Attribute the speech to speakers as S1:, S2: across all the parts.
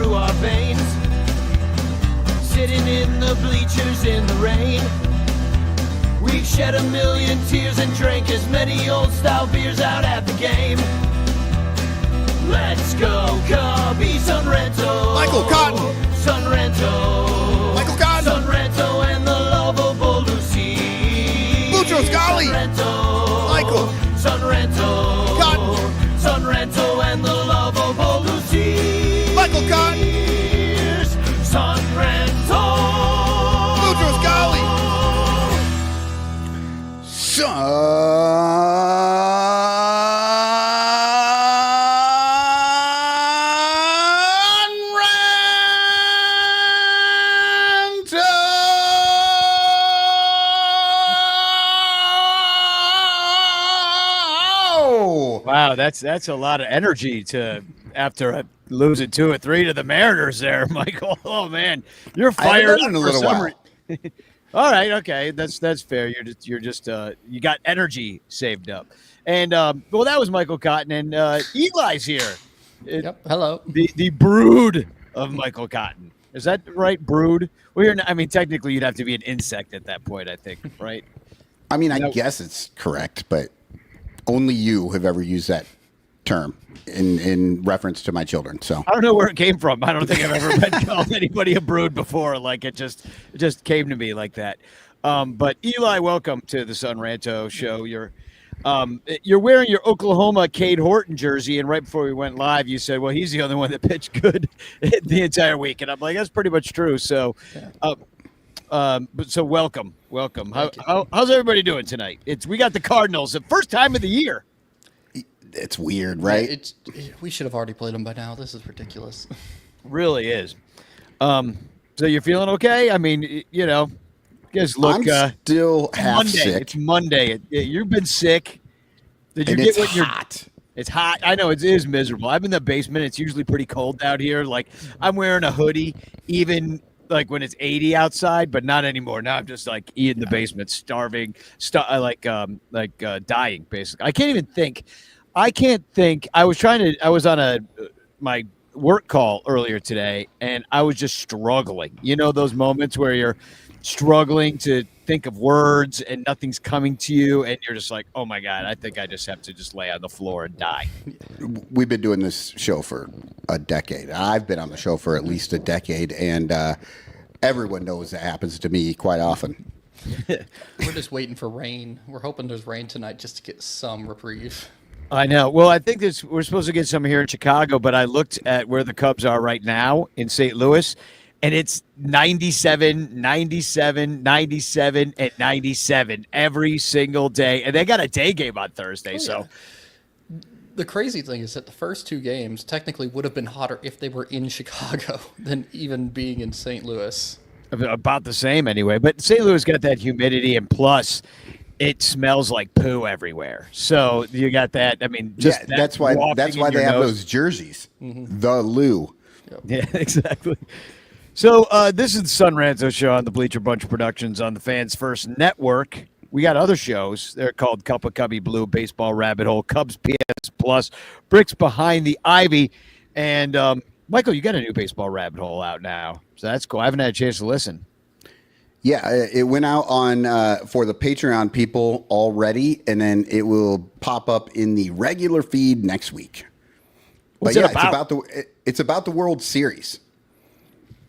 S1: through our veins. Sitting in the bleachers in the rain. We've shed a million tears and drank as many old-style beers out at the game. Let's go, Cubbies, on Ranto.
S2: Michael Cotton.
S1: Son Ranto.
S2: Michael Cotton.
S1: Son Ranto and the lovable Lucy.
S2: Lucho Scali.
S1: Son Ranto.
S2: Michael.
S1: Son Ranto.
S2: Cotton.
S1: Son Ranto and the lovable Lucy.
S2: Michael Cotton.
S1: Son Ranto.
S2: Lucho Scali.
S3: Wow, that's a lot of energy to after losing 2 or 3 to the Mariners there, Michael. Oh man, you're fired up
S2: in a little while.
S3: All right, okay, that's fair. You're just you got energy saved up, and well, that was Michael Cotton, and Eli's here.
S4: Yep. Hello.
S3: The brood of Michael Cotton. Is that right? Brood. Well, I mean, technically, you'd have to be an insect at that point, I think, right?
S2: I mean, I guess it's correct, but only you have ever used that term in reference to my children. So
S3: I don't know where it came from. I don't think I've ever been called anybody a brood before. Like it just came to me like that. But Eli, welcome to the Son Ranto show. You're wearing your Oklahoma Cade Horton jersey, and right before we went live, you said, "Well, he's the only one that pitched good the entire week," and I'm like, "That's pretty much true." So, so welcome. How's everybody doing tonight? We got the Cardinals, the first time of the year.
S2: it's weird, right?
S4: We should have already played them by now. This is ridiculous.
S3: Really is. So you're feeling okay? I mean, you know, you guys look.
S2: I'm still half
S3: Monday.
S2: sick.
S3: It's Monday. You've been sick. Did you
S2: And
S3: get
S2: it's
S3: what you're?
S2: hot.
S3: It's hot. I know it is miserable. I'm in the basement. It's usually pretty cold out here. Like I'm wearing a hoodie, even like when it's 80 outside, but not anymore. Now I'm just like in the basement, starving, dying. Basically, I can't even think. I can't think. I was on my work call earlier today, and I was just struggling. You know those moments where you're struggling to think of words and nothing's coming to you, and you're just like, oh my God, I think I just have to just lay on the floor and die.
S2: We've been doing this show for a decade. I've been on the show for at least a decade, and everyone knows that happens to me quite often.
S4: We're just waiting for rain. We're hoping there's rain tonight just to get some reprieve.
S3: I know. Well, I think we're supposed to get some here in Chicago, but I looked at where the Cubs are right now in St. Louis, and it's 97, 97, 97, and 97 every single day. And they got a day game on Thursday. So
S4: The crazy thing is that the first 2 games technically would have been hotter if they were in Chicago than even being in St. Louis.
S3: about the same anyway. But St. Louis got that humidity, and plus it smells like poo everywhere. So you got that. I mean, just
S2: that's why they have those jerseys. Mm-hmm. The Lou.
S4: Yep.
S3: Yeah, exactly. So this is the Son Ranto show on the Bleacher Bunch Productions on the Fans First Network. We got other shows. They're called Cup of Cubby Blue, Baseball Rabbit Hole, Cubs PS Plus, Bricks Behind the Ivy. And Michael, you got a new Baseball Rabbit Hole out now. So that's cool. I haven't had a chance to listen.
S2: Yeah, it went out on for the Patreon people already, and then it will pop up in the regular feed next week.
S3: What's
S2: but
S3: it
S2: yeah,
S3: about?
S2: It's about the World Series.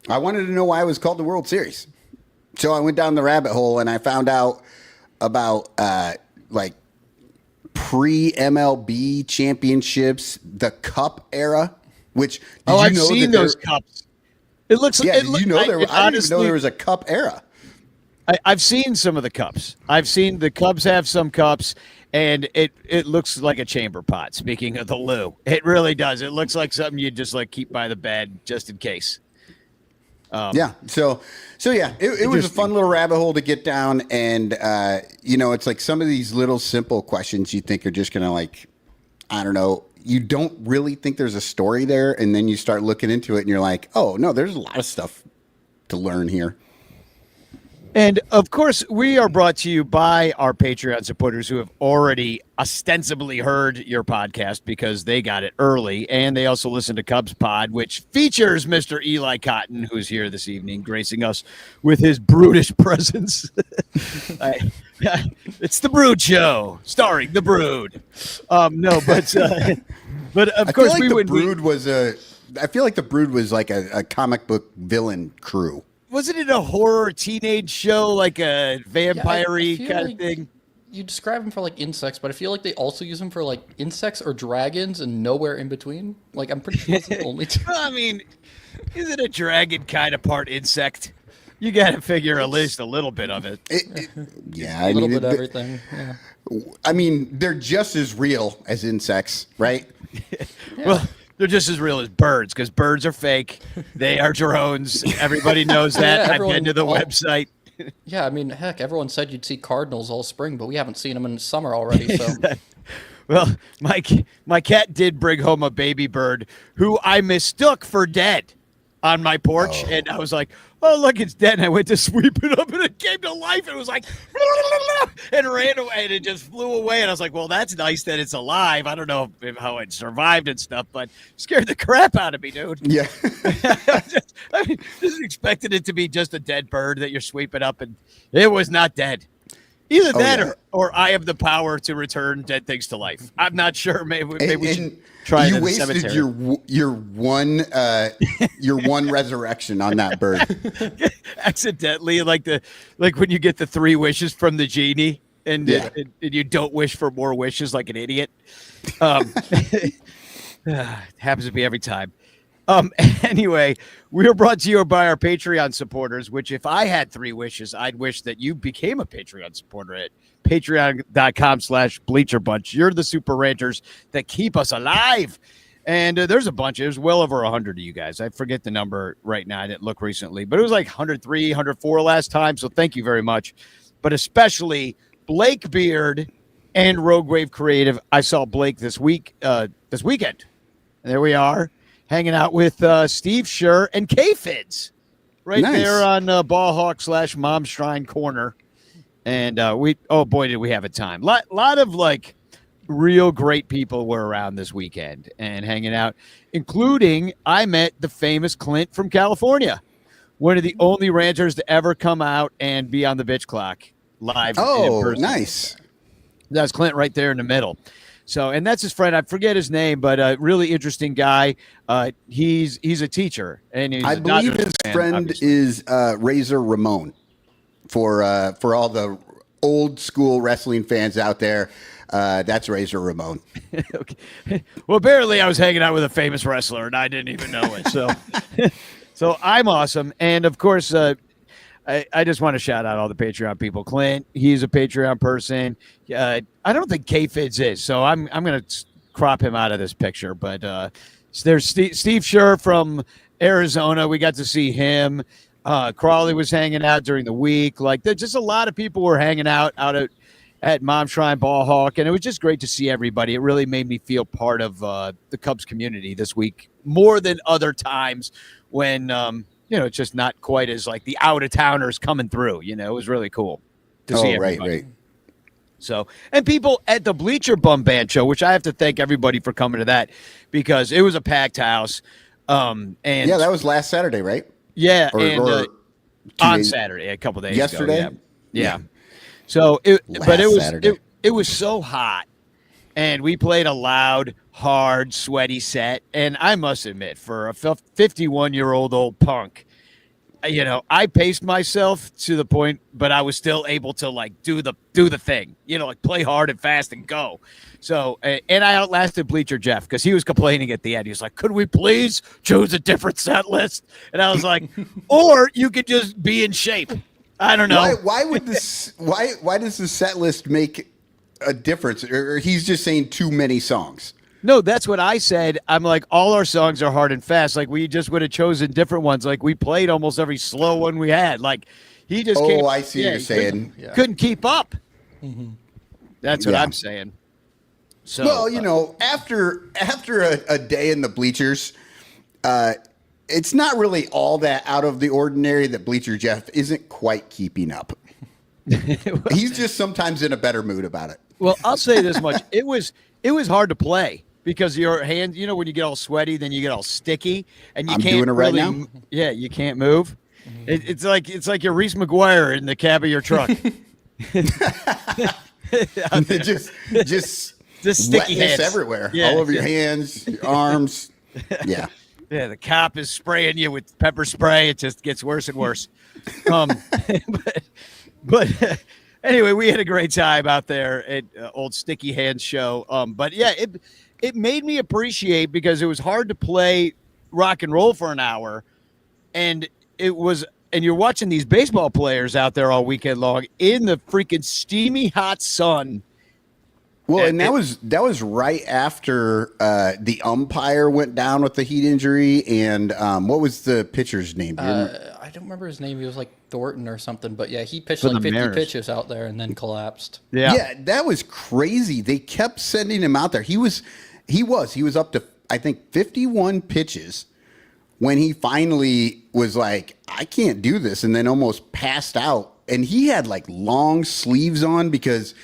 S2: I wanted to know why it was called the World Series, so I went down the rabbit hole and I found out about like pre-MLB championships, the Cup era. Which
S3: I've seen those cups. It looks.
S2: Yeah,
S3: I
S2: didn't even know there was a Cup era.
S3: I've seen some of the cups. I've seen the Cubs have some cups, and it looks like a chamber pot. Speaking of the Lou, it really does. It looks like something you just like keep by the bed just in case.
S2: Yeah. So yeah, it was a fun little rabbit hole to get down, and it's like some of these little simple questions you think are just gonna like, I don't know. You don't really think there's a story there, and then you start looking into it, and you're like, oh no, there's a lot of stuff to learn here.
S3: And of course, we are brought to you by our Patreon supporters who have already ostensibly heard your podcast because they got it early. And they also listen to Cubs Pod, which features Mr. Eli Cotton, who's here this evening, gracing us with his brutish presence. It's the Brood Show, starring the Brood. No, but of course,
S2: I feel like the Brood was like a comic book villain crew.
S3: Wasn't it a horror teenage show, like a vampire-y
S4: I feel
S3: kind
S4: like
S3: of thing?
S4: You describe them for like insects, but I feel like they also use them for like insects or dragons and nowhere in between. Like I'm pretty sure that's the only two.
S3: I mean, isn't a dragon kind of part insect? You got to figure at least a little bit of it.
S2: Yeah,
S4: A little bit of everything. Yeah.
S2: I mean, they're just as real as insects, right?
S3: Well, they're just as real as birds because birds are fake. They are drones. Everybody knows that.
S4: Yeah,
S3: I've been to the website.
S4: Yeah, I mean, heck, everyone said you'd see Cardinals all spring, but we haven't seen them in summer already. So
S3: Well, my cat did bring home a baby bird who I mistook for dead on my porch, and I was like, "Oh, look, it's dead." And I went to sweep it up, and it came to life. It was like, and ran away, and it just flew away. And I was like, "Well, that's nice that it's alive. I don't know how it survived and stuff, but scared the crap out of me, dude."
S2: Yeah.
S3: I just expected it to be just a dead bird that you're sweeping up, and it was not dead. Either that or I have the power to return dead things to life. I'm not sure. Maybe we should try it
S2: you
S3: in the
S2: wasted
S3: cemetery.
S2: your one resurrection on that bird.
S3: Accidentally, like when you get the 3 wishes from the genie and you don't wish for more wishes like an idiot. It happens to me every time. Anyway, we are brought to you by our Patreon supporters, which if I had 3 wishes, I'd wish that you became a Patreon supporter at patreon.com/bleacherbunch. You're the super ranters that keep us alive. And there's a bunch. There's well over 100 of you guys. I forget the number right now. I didn't look recently, but it was like 103, 104 last time. So thank you very much. But especially Blake Beard and Rogue Wave Creative. I saw Blake this weekend. There we are. Hanging out with Steve Scher and K-Fids right there on Ball Hawk / Mom Shrine Corner. And boy, did we have a time. Lot of like real great people were around this weekend and hanging out, including I met the famous Clint from California, one of the only ranters to ever come out and be on the bitch clock live.
S2: Oh, nice.
S3: That's Clint right there in the middle. So, and that's his friend. I forget his name, but a really interesting guy. He's a teacher, and
S2: I believe his friend
S3: obviously
S2: is Razor Ramon. For all the old school wrestling fans out there, that's Razor Ramon.
S3: Okay. Well, apparently I was hanging out with a famous wrestler, and I didn't even know it. So, so I'm awesome, and of course, I just want to shout out all the Patreon people. Clint, he's a Patreon person. I don't think K-Fids is, so I'm going to crop him out of this picture. But there's Steve Scher from Arizona. We got to see him. Crawley was hanging out during the week. Like, there's just a lot of people were hanging out at Mom Shrine Ball Hawk, and it was just great to see everybody. It really made me feel part of the Cubs community this week more than other times when it's just not quite as like the out-of-towners coming through. It was really cool to see everybody.
S2: Right.
S3: So, and people at the Bleacher Bum Band show, which I have to thank everybody for coming to that because it was a packed house. And
S2: yeah, that was last Saturday, right?
S3: Yeah,
S2: or
S3: on Saturday, a couple days
S2: yesterday.
S3: Ago, yeah. So, it was so hot, and we played a loud, hard, sweaty set. And I must admit, for a 51-year-old old punk, I paced myself to the point, but I was still able to like do the thing, like play hard and fast and go. So, and I outlasted Bleacher Jeff because he was complaining at the end. He was like, "Could we please choose a different set list?" And I was like, "Or you could just be in shape." I don't know.
S2: Why would this? Why does the set list make a difference? Or he's just saying too many songs?
S3: No, that's what I said. I'm like, all our songs are hard and fast. Like, we just would have chosen different ones. Like, we played almost every slow one we had. Like, he just
S2: Oh, I see what you're saying.
S3: Couldn't keep up.
S4: Mm-hmm.
S3: That's what I'm saying. So,
S2: well, after a day in the bleachers, it's not really all that out of the ordinary that Bleacher Jeff isn't quite keeping up. He's just sometimes in a better mood about it.
S3: Well, I'll say this much: it was hard to play because your hands, when you get all sweaty, then you get all sticky, and you
S2: I'm
S3: can't
S2: doing it right
S3: really,
S2: now.
S3: Yeah, you can't move. It's like you're Reese McGuire in the cab of your truck.
S2: just
S3: sticky
S2: wetness
S3: hands
S2: everywhere,
S3: Yeah.
S2: all over your hands, your arms. Yeah.
S3: Yeah, the cop is spraying you with pepper spray. It just gets worse and worse. But anyway, we had a great time out there at Old Sticky Hands show. But yeah, it made me appreciate because it was hard to play rock and roll for an hour, and you're watching these baseball players out there all weekend long in the freaking steamy hot sun.
S2: Well, and that was right after the umpire went down with the heat injury, and what was the pitcher's name?
S4: I don't remember his name. He was like Thornton or something. But yeah, he pitched
S3: For
S4: like
S3: the
S4: 50
S3: Mariners.
S4: pitches out there and then collapsed.
S2: Yeah, that was crazy. They kept sending him out there. He was up to, I think, 51 pitches when he finally was like, I can't do this, and then almost passed out. And he had like long sleeves on because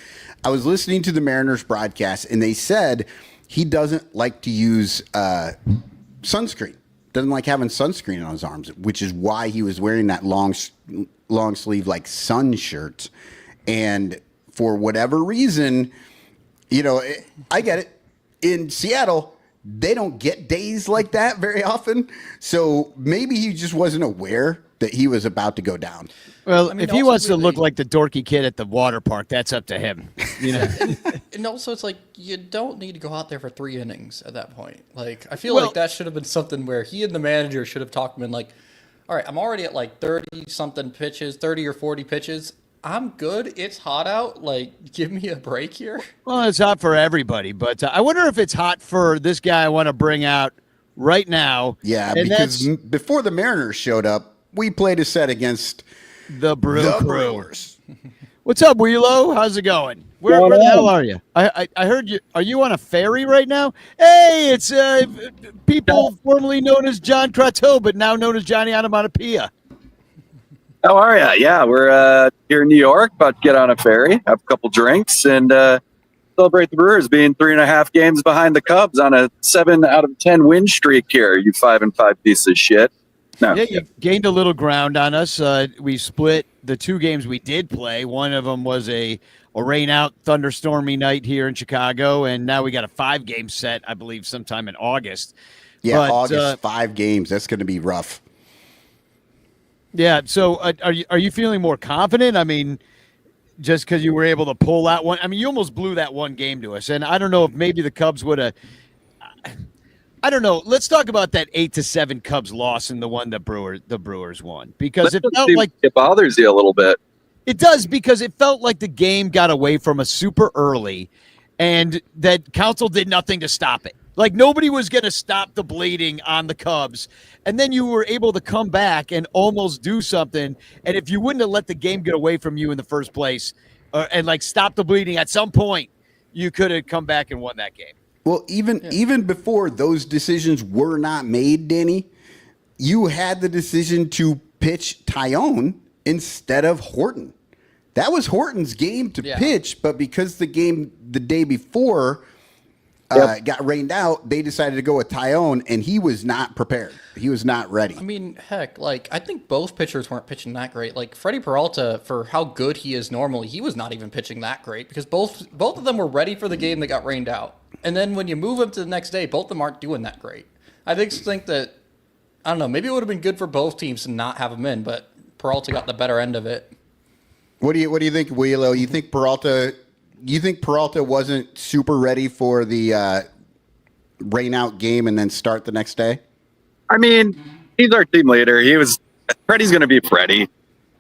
S2: I was listening to the Mariners broadcast, and they said he doesn't like to use sunscreen. Doesn't like having sunscreen on his arms, which is why he was wearing that long sleeve like sun shirt. And for whatever reason, I get it. In Seattle, they don't get days like that very often. So maybe he just wasn't aware that he was about to go down.
S3: Well,
S4: I mean,
S3: if he
S4: also
S3: wants to
S4: really-
S3: look like the dorky kid at the water park, that's up to him.
S4: And also, it's like you don't need to go out there for 3 innings at that point. Like, I feel
S3: Well-
S4: like that should have been something where he and the manager should have talked to him and like, all right, I'm already at like 30-something pitches, 30 or 40 pitches. I'm good. It's hot out. Like, give me a break here.
S3: Well, it's hot for everybody, but I wonder if it's hot for this guy I want to bring out right now.
S2: Yeah,
S3: and
S2: because
S3: that's
S2: before the Mariners showed up, we played a set against
S3: the Brew
S2: the
S3: Crew.
S2: Brewers.
S3: What's up, Wheelo? How's it going? Where the hell are you? I heard you. Are you on a ferry right now? Hey, it's people formerly known as John Crateau, but now known as Johnny Onomatopoeia.
S5: How are ya? Yeah, we're here in New York, about to get on a ferry, have a couple drinks, and celebrate the Brewers being 3.5 games behind the Cubs on a 7 out of 10 win streak here. You 5-5 piece of shit. No,
S3: Yeah, you gained a little ground on us. We split the 2 games we did play. One of them was a rain out, thunderstormy night here in Chicago, and now we got a 5-game set, I believe, sometime in August.
S2: Yeah,
S3: But,
S2: August, 5 games. That's going to be rough.
S3: Yeah. So, are you feeling more confident? I mean, just because you were able to pull that one. I mean, you almost blew that one game to us, and I don't know if maybe the Cubs would have. I don't know. Let's talk about that 8-7 Cubs loss and the one that the Brewers won, because it felt like
S5: it bothers you a little bit.
S3: it does, because it felt like the game got away from us super early, and that Council did nothing to stop it. Like, nobody was going to stop the bleeding on the Cubs. And then you were able to come back and almost do something. And if you wouldn't have let the game get away from you in the first place and like stop the bleeding at some point, you could have come back and won that game.
S2: Well, even before those decisions were not made, Danny, you had the decision to pitch Tyone instead of Horton. That was Horton's game to pitch, but because the game the day before got rained out, they decided to go with Tyone, and he was not prepared. He was not ready.
S4: I mean, heck, like, I think both pitchers weren't pitching that great. Like, Freddie Peralta, for how good he is normally, he was not even pitching that great because both of them were ready for the game that got rained out. And then when you move them to the next day, both of them aren't doing that great. I think that, I don't know, maybe it would have been good for both teams to not have them in, but Peralta got the better end of it.
S2: What do you think, Wheelo? You think Peralta wasn't super ready for the rain out game and then start the next day?
S5: I mean, he's our team leader. Freddie's going to be Freddie.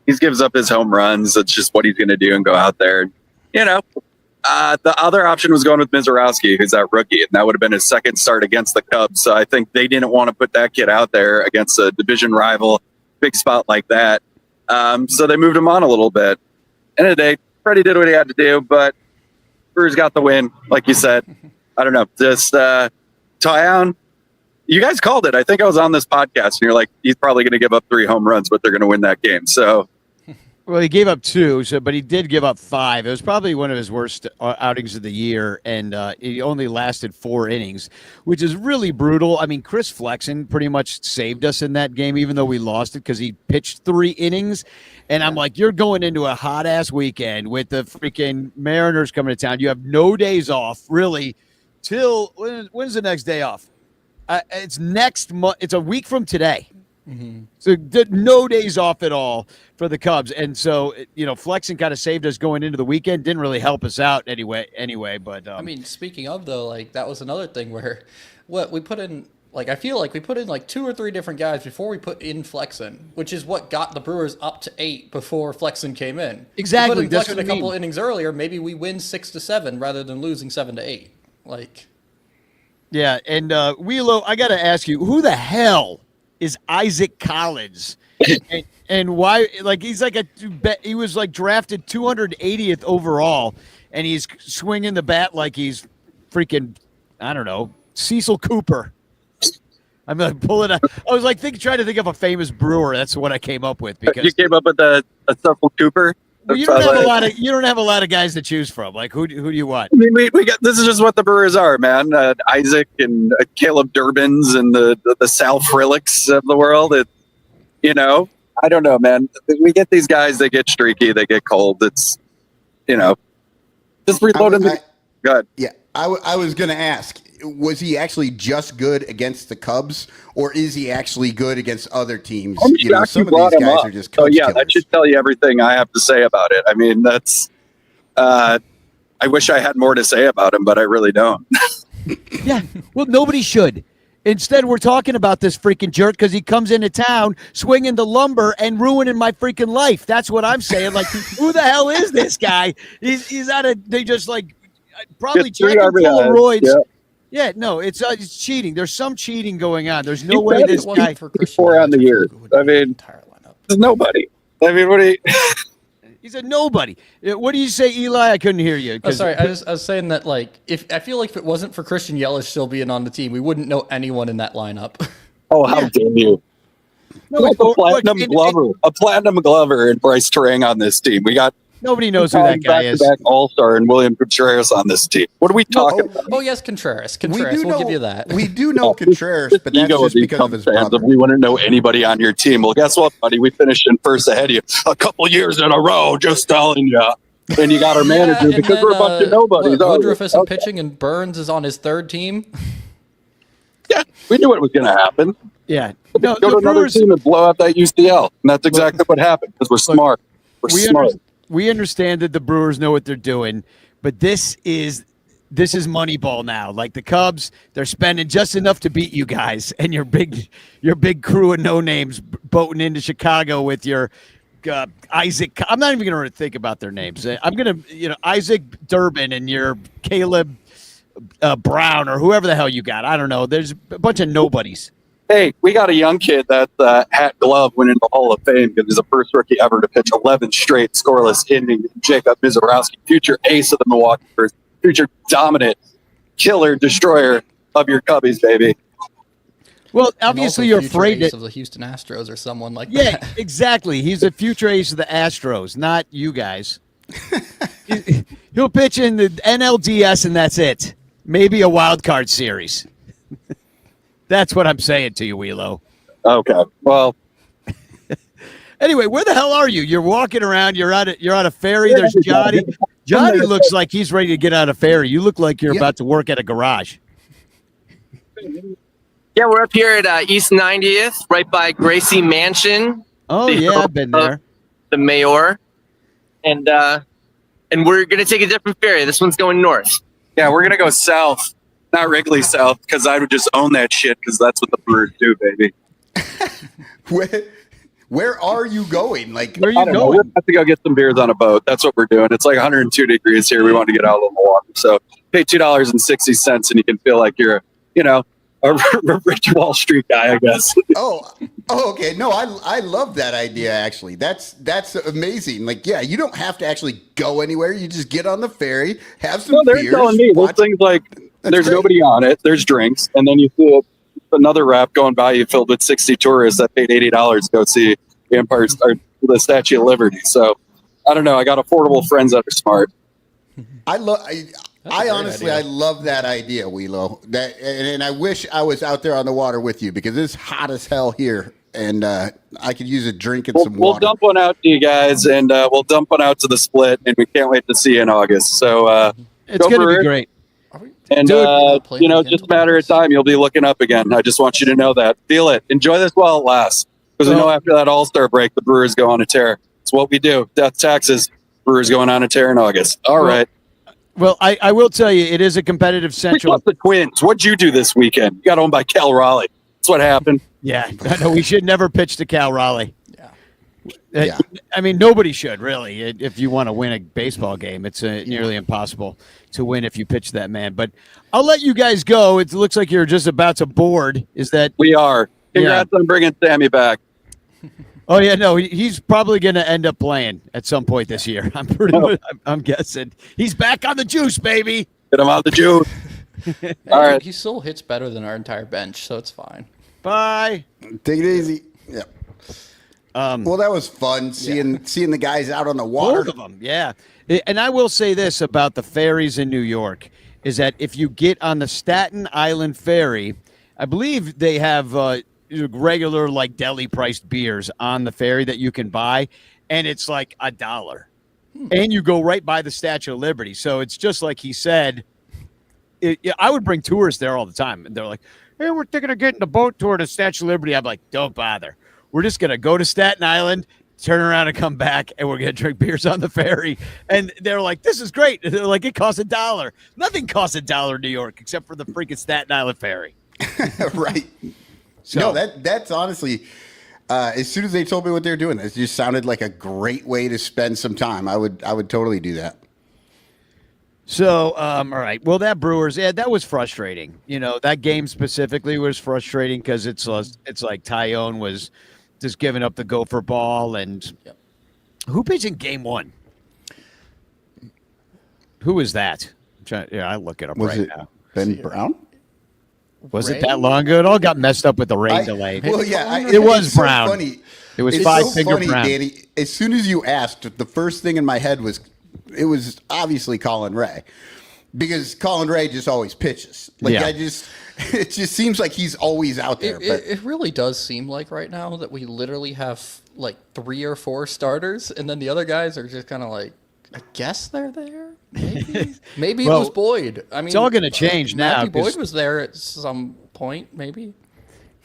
S5: He gives up his home runs. That's just what he's going to do and go out there. The other option was going with Mizorowski, who's that rookie, and that would have been his second start against the Cubs. So I think they didn't want to put that kid out there against a division rival, big spot like that. So they moved him on a little bit. End of the day, Freddie did what he had to do, but Brewers got the win, like you said. I don't know. Just Tyone, you guys called it. I think I was on this podcast, and you're like, he's probably going to give up 3 home runs, but they're going to win that game. So,
S3: Well, he gave up 2, but he did give up 5. It was probably one of his worst outings of the year, and he only lasted 4 innings, which is really brutal. I mean, Chris Flexen pretty much saved us in that game, even though we lost it because he pitched 3 innings. And I'm like, you're going into a hot-ass weekend with the freaking Mariners coming to town. You have no days off, really, till when's the next day off? It's next month. It's a week from today. Mm-hmm. So no days off at all for the Cubs. And so, Flexen kind of saved us going into the weekend. Didn't really help us out anyway. But
S4: I mean, speaking of, though, like, that was another thing where what we put in, like, I feel like we put in like 2 or 3 different guys before we put in Flexen, which is what got the Brewers up to 8 before Flexen came in.
S3: Exactly.
S4: If we put in Flexen a couple innings earlier, maybe we win 6-7 rather than losing 7-8. Like,
S3: yeah. And Wheelo, I got to ask you, who the hell is Isaac Collins? and why? Like, he was like drafted 280th overall, and he's swinging the bat like he's freaking, I don't know, Cecil Cooper. I'm like pulling out. I was like trying to think of a famous Brewer. That's what I came up with. Because
S5: you came up with a Cecil Cooper.
S3: Well, you don't have a lot of guys to choose from. Like, who do you want?
S5: I mean, we got, this is just what the Brewers are, man. Isaac and Caleb Durbins and the Sal Frelics of the world. I don't know, man. We get these guys, they get streaky, they get cold. It's, just reloading. Go ahead.
S2: Yeah, I was going to ask, was he actually just good against the Cubs, or is he actually good against other teams? Some of these guys are just Cubs killers.
S5: That should tell you everything I have to say about it. I mean, that's I wish I had more to say about him, but I really don't.
S3: Yeah, well, nobody should. Instead, we're talking about this freaking jerk because he comes into town swinging the lumber and ruining my freaking life. That's what I'm saying. Like, who the hell is this guy? He's they just like probably checking Polaroids. Yeah. Yeah, no, it's cheating. There's some cheating going on. There's no way this guy
S4: for
S5: 4 on the year. I mean, there's nobody. I mean, what do you?
S3: He said nobody. What do you say, Eli? I couldn't hear you.
S4: Oh, sorry. I was saying that, like, I feel like if it wasn't for Christian Yelich still being on the team, we wouldn't know anyone in that lineup.
S5: Oh, how dare you! No, like a platinum glover, and Bryce Terang on this team. We got. Nobody knows who that guy is. Back-to-back All-Star and William Contreras on this team. What are we talking about?
S4: Oh, yes, Contreras. We'll give you that.
S2: We do know Contreras, but that's just because of his brother.
S5: We wouldn't know anybody on your team. Well, guess what, buddy? We finished in first ahead of you a couple years in a row, just telling you. And you got our manager because we're a bunch of nobodies.
S4: Woodruff isn't pitching and Burns is on his 3rd team.
S5: Yeah, we knew it was going to happen.
S3: Yeah.
S5: No, go to another team and blow out that UCL. And that's exactly what happened because we're smart. We're smart.
S3: We understand that the Brewers know what they're doing, but this is Moneyball now. Like, the Cubs, they're spending just enough to beat you guys, and your big crew of no names boating into Chicago with your Isaac. I'm not even going to think about their names. I'm going to, Isaac Durbin and your Caleb Brown or whoever the hell you got. I don't know. There's a bunch of nobodies.
S5: Hey, we got a young kid that hat glove went into the Hall of Fame because he's the first rookie ever to pitch 11 straight scoreless innings. Jacob Mizorowski, future ace of the Milwaukee Brewers, future dominant killer destroyer of your Cubbies, baby.
S3: Well, obviously you're afraid
S4: of the Houston Astros or someone like that.
S3: Yeah, exactly. He's a future ace of the Astros, not you guys. He'll pitch in the NLDS and that's it. Maybe a wild card series. That's what I'm saying to you, Wheelo.
S5: Okay. Well.
S3: Anyway, where the hell are you? You're walking around. You're on a ferry. There's Johnny. Johnny looks like he's ready to get on a ferry. You look like you're about to work at a garage.
S6: Yeah, we're up here at East 90th, right by Gracie Mansion.
S3: Oh yeah, I've been there.
S6: The mayor, and we're gonna take a different ferry. This one's going north.
S5: Yeah, we're gonna go south. Not Wrigley South, because I would just own that shit, because that's what the Brewers do, baby.
S2: Where are you going? Like,
S3: where are you going?
S5: We're about to go get some beers on a boat. That's what we're doing. It's like 102 degrees here. We want to get out of the water. So pay $2.60 and you can feel like you're, a rich Wall Street guy, I guess.
S2: Oh, okay. No, I love that idea, actually. That's amazing. Like, yeah, you don't have to actually go anywhere. You just get on the ferry, have some beers.
S5: They're telling me those things like, there's nobody on it. There's drinks, and then you see another wrap going by you filled with 60 tourists that paid $80 to go see the Empire or the Statue of Liberty. So I don't know. I got affordable friends that are smart.
S2: I love. I
S4: a
S2: honestly,
S4: great
S2: I love that idea, Wheelo. That, and I wish I was out there on the water with you because it's hot as hell here, and I could use a drink and some
S5: We'll
S2: water.
S5: dump one out to you guys, and we'll dump one out to the split, and we can't wait to see you in August. So
S3: It's
S5: go
S3: going to
S5: Brewers.
S3: be great.
S4: Are we-
S5: And,
S4: Dude, we're not playing again
S5: just a
S4: till
S5: matter of
S4: August.
S5: time. You'll be looking up again. I just want you to know that. Feel it. Enjoy this while it lasts. Because we know after that All-Star break, the Brewers go on a tear. It's what we do. Death taxes. Brewers going on a tear in August. All right.
S3: Well, I will tell you, it is a competitive
S5: We
S3: Central.
S5: love the Twins. What'd you do this weekend? You got owned by Cal Raleigh. That's what happened.
S3: Yeah, no, we should never pitch to Cal Raleigh.
S4: Yeah.
S2: Yeah.
S3: I mean, nobody should really. If you want to win a baseball game, it's nearly impossible to win if you pitch that man. But I'll let you guys go. It looks like you're just about to board. Is that?
S5: We are. Congrats on bringing Sammy back.
S3: Oh yeah, no, he's probably going to end up playing at some point this year. I'm guessing he's back on the juice, baby.
S5: Get him out the juice. All right.
S4: He still hits better than our entire bench, so it's fine.
S3: Bye.
S2: Take it easy. Yeah. Well, that was fun seeing the guys out on the water.
S3: Both of them, yeah. And I will say this about the ferries in New York is that if you get on the Staten Island ferry, I believe they have regular like deli priced beers on the ferry that you can buy, and it's like $1. And you go right by the Statue of Liberty. So it's just like he said. I would bring tourists there all the time, and they're like, "Hey, we're thinking of getting a boat tour to Statue of Liberty." I'm like, "Don't bother. We're just gonna go to Staten Island, turn around and come back, and we're gonna drink beers on the ferry." And they're like, "This is great." And they're like, "It costs $1. Nothing costs $1 in New York except for the freaking Staten Island ferry."
S2: Right.
S3: So,
S2: No, that's honestly, as soon as they told me what they're doing, it just sounded like a great way to spend some time. I would totally do that.
S3: So, all right. Well, that Brewers, that was frustrating. You know, that game specifically was frustrating because it's like Tyone was just giving up the gopher ball, and who pitched in game one? Who was that? I look it up
S2: Was
S3: right
S2: it
S3: now.
S2: Ben Brown?
S3: Was it that long ago? It all got messed up with the rain delay.
S2: Well, yeah,
S3: It was
S2: it's so
S3: Brown.
S2: funny.
S3: It was
S2: It's
S3: five
S2: so
S3: finger
S2: funny,
S3: Brown.
S2: Danny. As soon as you asked, the first thing in my head was, it was obviously Colin Ray, because Colin Ray just always pitches. Like
S3: Yeah.
S2: it just seems like he's always out there. But
S4: It really does seem like right now that we literally have like 3 or 4 starters, and then the other guys are just kind of like, I guess they're there. Maybe, maybe it
S3: Well,
S4: was Boyd. I mean,
S3: it's all gonna change now,
S4: Matthew
S3: 'cause-
S4: Boyd was there at some point, maybe.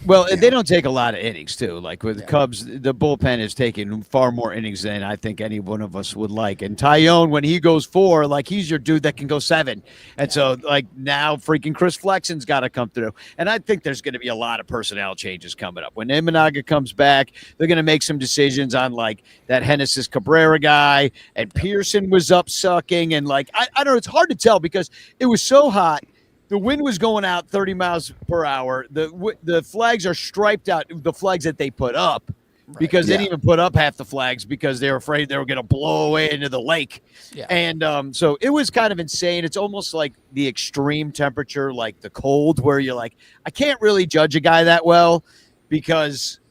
S3: Well, they don't take a lot of innings too. Like with the Cubs, the bullpen is taking far more innings than I think any one of us would like. And Tyone, when he goes 4, like he's your dude that can go 7. And so like now freaking Chris Flexen's got to come through. And I think there's going to be a lot of personnel changes coming up. When Imanaga comes back, they're going to make some decisions on like that Genesis Cabrera guy, and Pearson was up sucking. And like, I don't know, it's hard to tell because it was so hot. The wind was going out 30 miles per hour. The flags are striped out, the flags that they put up, because they didn't even put up half the flags because they were afraid they were going to blow away into the lake.
S4: Yeah.
S3: And so it was kind of insane. It's almost like the extreme temperature, like the cold, where you're like, I can't really judge a guy that well because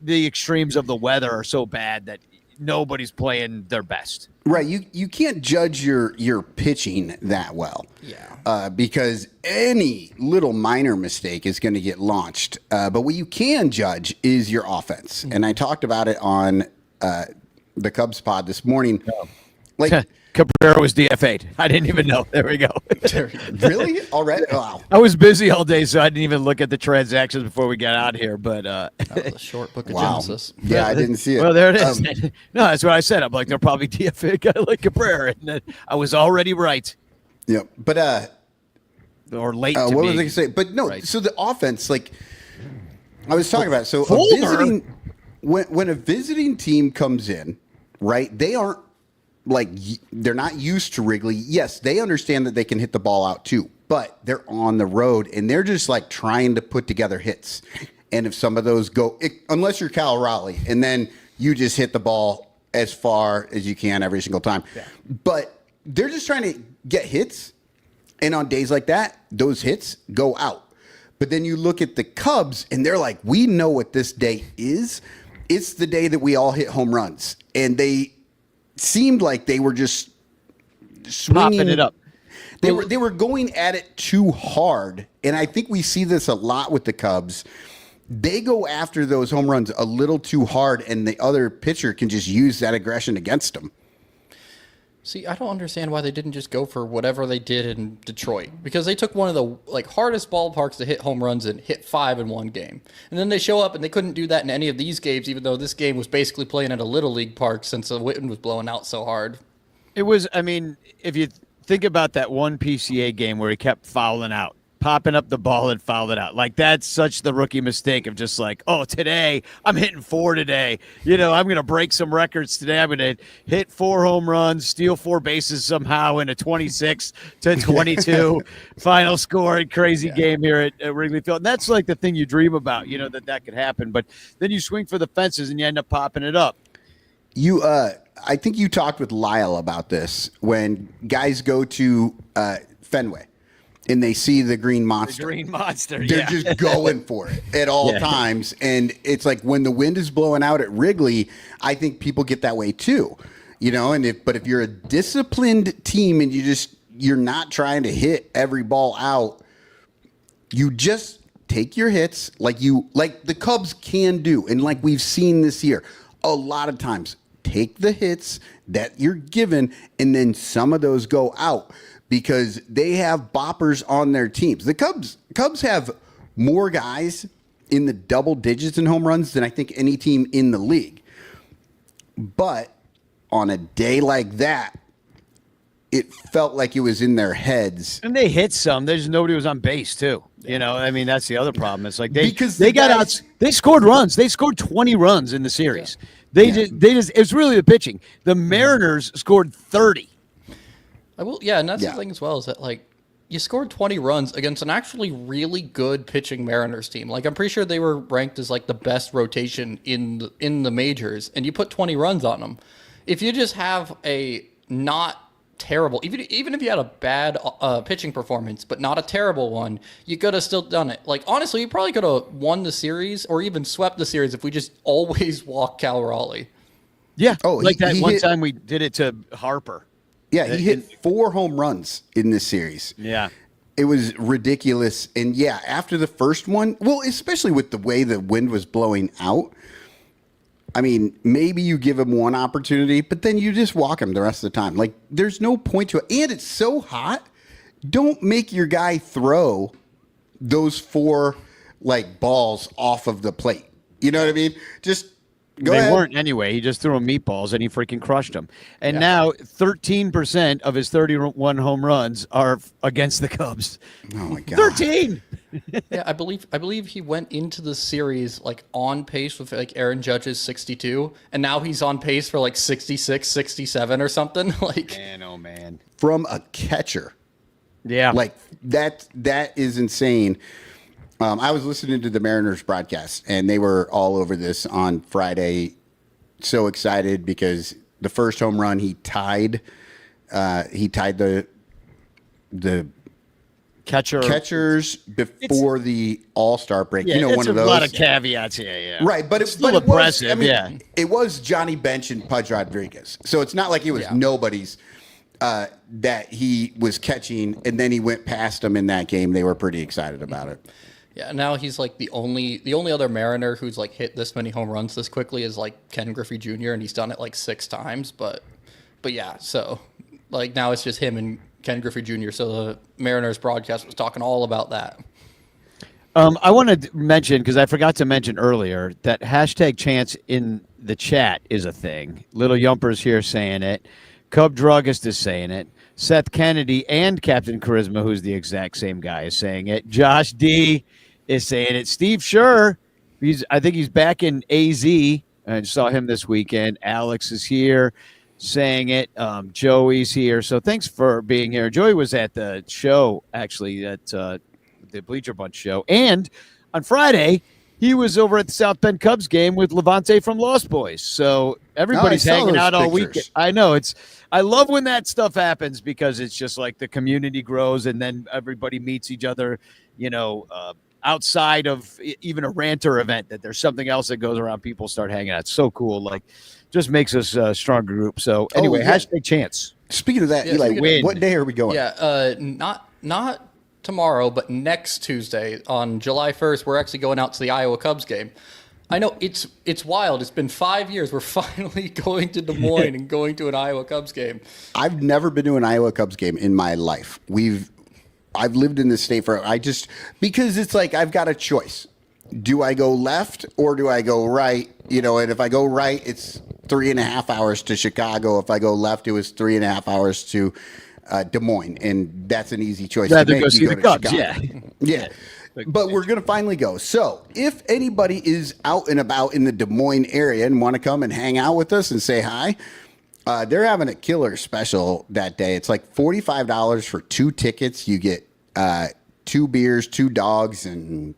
S3: the extremes of the weather are so bad that nobody's playing their best.
S2: right, you can't judge your pitching that well.
S4: Yeah.
S2: Because any little minor mistake is going to get launched. But what you can judge is your offense. And I talked about it on the Cubs pod this morning. Like,
S3: Cabrera was DFA'd. I didn't even know. There we go.
S2: really? Already? Wow.
S3: I was busy all day, so I didn't even look at the transactions before we got out here. But
S4: That was a short book of
S2: Wow.
S4: Genesis.
S2: Yeah, I didn't see it.
S3: well, there it is. No, that's what I said. I'm like, they'll probably DFA a guy like Cabrera, and then I was already right,
S2: Yeah. But
S3: or late.
S2: what
S3: to
S2: was I
S3: me.
S2: going to say? But no,
S3: Right.
S2: so the offense, like I was talking about, so
S3: Folder.
S2: when a visiting team comes in, right, they aren't like, they're not used to Wrigley. Yes, they understand that they can hit the ball out too, but they're on the road and they're just like trying to put together hits. And if some of those go, unless you're Cal Raleigh, and then you just hit the ball as far as you can every single time. Yeah. But they're just trying to get hits. And on days like that, those hits go out. But then you look at the Cubs, and they're like, we know what this day is. It's the day that we all hit home runs. And they seemed like they were just swinging
S3: Popping it up.
S2: They were going at it too hard, and I think we see this a lot with the Cubs. They go after those home runs a little too hard, and the other pitcher can just use that aggression against them.
S4: See, I don't understand why they didn't just go for whatever they did in Detroit, because they took one of the hardest ballparks to hit home runs in, hit 5 in one game, and then they show up and they couldn't do that in any of these games, even though this game was basically playing at a little league park since the wind was blowing out so hard.
S3: It was, I mean, if you think about that one PCA game where he kept fouling out, popping up the ball and fouled it out. Like, that's such the rookie mistake of just like, oh, today I'm hitting 4 today. I'm going to break some records today. I'm going to hit 4 home runs, steal 4 bases somehow in a 26-22 final score. Crazy game here at Wrigley Field. And that's like the thing you dream about, that could happen. But then you swing for the fences and you end up popping it up.
S2: I think you talked with Lyle about this when guys go to Fenway and they see the green monster.
S3: The green monster,
S2: They're just going for it at all times. And it's like when the wind is blowing out at Wrigley, I think people get that way too. But if you're a disciplined team and you're not trying to hit every ball out, you just take your hits like the Cubs can do. And like we've seen this year, a lot of times, take the hits that you're given, and then some of those go out because they have boppers on their teams. The Cubs have more guys in the double digits in home runs than I think any team in the league. But on a day like that, it felt like it was in their heads.
S3: And they hit some. There's nobody was on base too. That's the other problem. It's like they scored runs. They scored 20 runs in the series. It's really the pitching. The Mariners scored 30.
S4: And that's the thing as well, is that you scored 20 runs against an actually really good pitching Mariners team. I'm pretty sure they were ranked as the best rotation in the majors, and you put 20 runs on them. If you just have a not terrible, even if you had a bad pitching performance, but not a terrible one, you could have still done it. Honestly, you probably could have won the series or even swept the series if we just always walked Cal Raleigh.
S3: Yeah. Oh, time we did it to Harper.
S2: Yeah, he hit 4 home runs in this series.
S3: Yeah.
S2: It was ridiculous. And after the first one, well, especially with the way the wind was blowing out, I mean, maybe you give him one opportunity, but then you just walk him the rest of the time. There's no point to it. And it's so hot. Don't make your guy throw those 4 balls off of the plate. You know what I mean? Just go ahead.
S3: They weren't anyway. He just threw him meatballs and he freaking crushed them. And now 13% of his 31 home runs are against the Cubs.
S2: Oh my God.
S3: 13.
S4: I believe he went into the series on pace with Aaron Judge's 62, and now he's on pace for 66, 67 or something.
S3: Man, oh man.
S2: From a catcher.
S3: Yeah.
S2: That is insane. I was listening to the Mariners broadcast, and they were all over this on Friday. So excited because the first home run he tied the catchers before the All-Star break.
S3: Yeah,
S2: one of those.
S3: A lot of caveats. Yeah.
S2: Right, but
S3: it's still impressive.
S2: It was Johnny Bench and Pudge Rodriguez, so it's not like it was nobody's that he was catching, and then he went past them in that game. They were pretty excited about it.
S4: Yeah, now he's the only other Mariner who's hit this many home runs this quickly is Ken Griffey Jr. and he's done it 6 times. But yeah, so now it's just him and Ken Griffey Jr. So the Mariners broadcast was talking all about that.
S3: I want to mention, because I forgot to mention earlier, that hashtag chants in the chat is a thing. Little Yumpers here saying it. Cub Druggist is saying it. Seth Kennedy and Captain Charisma, who's the exact same guy, is saying it. Josh D is saying it. Steve Scher, I think he's back in AZ. I saw him this weekend. Alex is here saying it. Joey's here. So thanks for being here. Joey was at the show, actually, at the Bleacher Bunch show. And on Friday, he was over at the South Bend Cubs game with Levante from Lost Boys. So everybody's hanging out all weekend. I know. I love when that stuff happens because it's just the community grows and then everybody meets each other, outside of even a Ranter event, that there's something else that goes around. People start hanging out. It's so cool. Like, just makes us a stronger group. So anyway, hashtag chance.
S2: Speaking of that, Eli, what day are we going?
S4: Yeah, not tomorrow, but next Tuesday on July 1st, we're actually going out to the Iowa Cubs game. I know it's wild. It's been 5 years. We're finally going to Des Moines and going to an Iowa Cubs game.
S2: I've never been to an Iowa Cubs game in my life. I've lived in this state because it's like I've got a choice. Do I go left or do I go right? And if I go right, it's 3.5 hours to Chicago. If I go left, it was 3.5 hours to Des Moines, and that's an easy choice.
S3: Rather go see the Cubs,
S2: yeah. But we're going to finally go. So if anybody is out and about in the Des Moines area and want to come and hang out with us and say hi, they're having a killer special that day. It's like $45 for 2 tickets. You get 2 beers, 2 dogs, and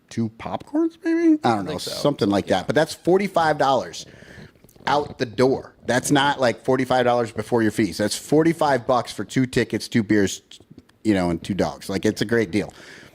S2: 2 popcorns, maybe? I don't know, something like that. But that's $45 out the door. That's not like $45 before your fees. That's $45 for 2 tickets, 2 beers, and 2 dogs. Like, it's a great deal.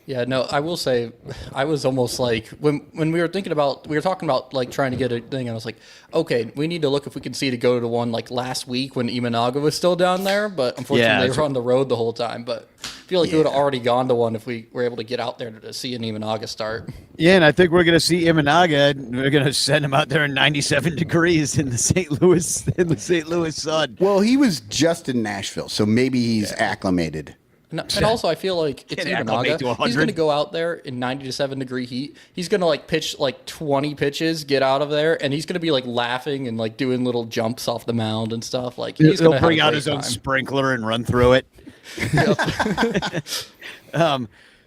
S4: Yeah, no, I will say, I was almost like, when we were talking about like trying to get a thing, I was like, okay, we need to look if we can see to go to one like last week when Imanaga was still down there, but unfortunately they were on the road the whole time. But I feel like we would have already gone to one if we were able to get out there to see an Imanaga start.
S3: Yeah, and I think we're going to see Imanaga. We're going to send him out there in 97 degrees in the St. Louis sun.
S2: Well, he was just in Nashville, so maybe he's acclimated.
S4: And also, I feel like it's Imanaga. He's going to go out there in 97 degree heat. He's going to like pitch like 20 pitches, get out of there, and he's going to be like laughing and like doing little jumps off the mound and stuff. Like
S3: he'll bring out his own sprinkler and run through it.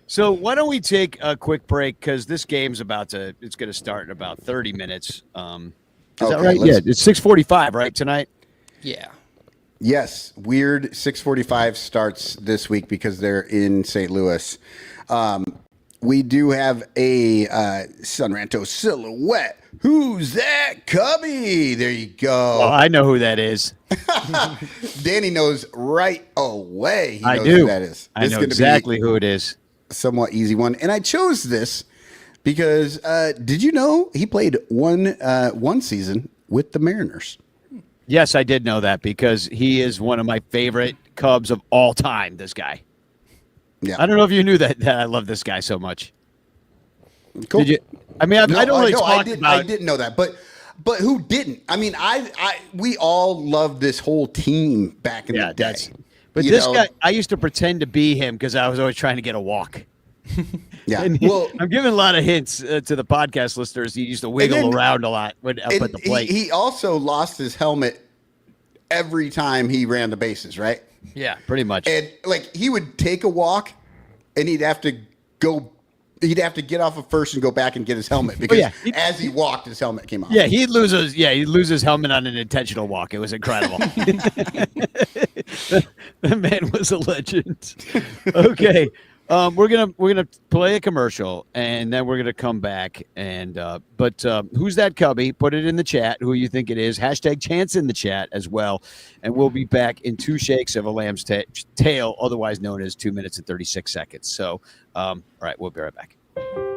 S3: So why don't we take a quick break, because this game's it's going to start in about 30 minutes. Is that right? Yeah, it's 6:45 right tonight.
S4: Yeah.
S2: Yes, weird 6:45 starts this week because they're in St. Louis. We do have a Sun Ranto silhouette. Who's that, Cubby? There you go.
S3: Oh, I know who that is.
S2: Danny knows right away.
S3: I do.
S2: Who that is.
S3: I know exactly who it is.
S2: A somewhat easy one, and I chose this because did you know he played one season with the Mariners?
S3: Yes, I did know that, because he is one of my favorite Cubs of all time, this guy.
S2: Yeah.
S3: I don't know if you knew that I love this guy so much.
S2: Cool.
S3: Did you? I mean, I don't really talk about...
S2: I didn't know that, but who didn't? I mean, we all loved this whole team back in the day.
S3: But this guy, I used to pretend to be him because I was always trying to get a walk.
S2: Yeah.
S3: Well, I'm giving a lot of hints to the podcast listeners. He used to wiggle around a lot up at the plate.
S2: He also lost his helmet every time he ran the bases, right?
S3: Yeah, pretty much.
S2: And like he would take a walk, and he'd have to get off of first and go back and get his helmet because as he walked, his helmet came off.
S3: Yeah, he'd lose his helmet on an intentional walk. It was incredible. The man was a legend. Okay. We're gonna play a commercial, and then we're gonna come back. And but who's that, Cubby? Put it in the chat. Who you think it is? Hashtag chance in the chat as well. And we'll be back in 2 shakes of a lamb's tail, otherwise known as 2 minutes and 36 seconds. So, all right, we'll be right back.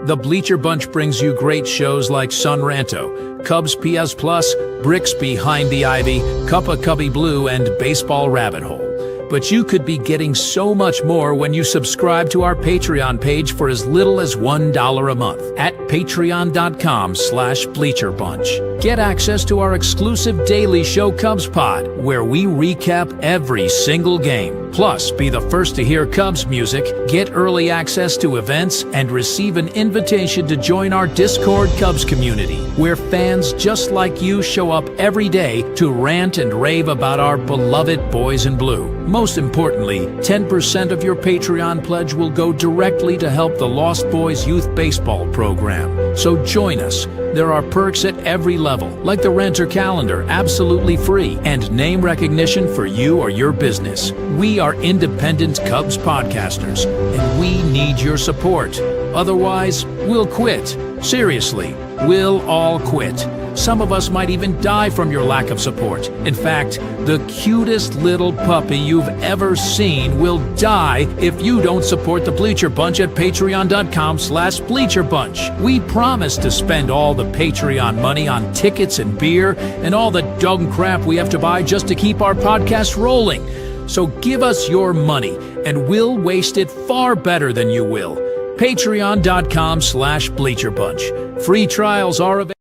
S7: The Bleacher Bunch brings you great shows like Sun Ranto, Cubs PS Plus, Bricks Behind the Ivy, Cup of Cubby Blue, and Baseball Rabbit Hole. But you could be getting so much more when you subscribe to our Patreon page for as little as $1 a month at patreon.com/bleacherbunch. Get access to our exclusive daily show Cubs Pod, where we recap every single game. Plus, be the first to hear Cubs music, get early access to events, and receive an invitation to join our Discord Cubs community, where fans just like you show up every day to rant and rave about our beloved boys in blue. Most importantly, 10% of your Patreon pledge will go directly to help the Lost Boys Youth Baseball program. So join us. There are perks at every level, like the Renter Calendar, absolutely free, and name recognition for you or your business. We are independent Cubs podcasters, and we need your support. Otherwise, we'll quit. Seriously, we'll all quit. Some of us might even die from your lack of support. In fact, the cutest little puppy you've ever seen will die if you don't support the Bleacher Bunch at patreon.com/bleacherbunch. We promise to spend all the Patreon money on tickets and beer and all the dog crap we have to buy just to keep our podcast rolling. So give us your money, and we'll waste it far better than you will. Patreon.com/bleacherbunch. Free trials are available.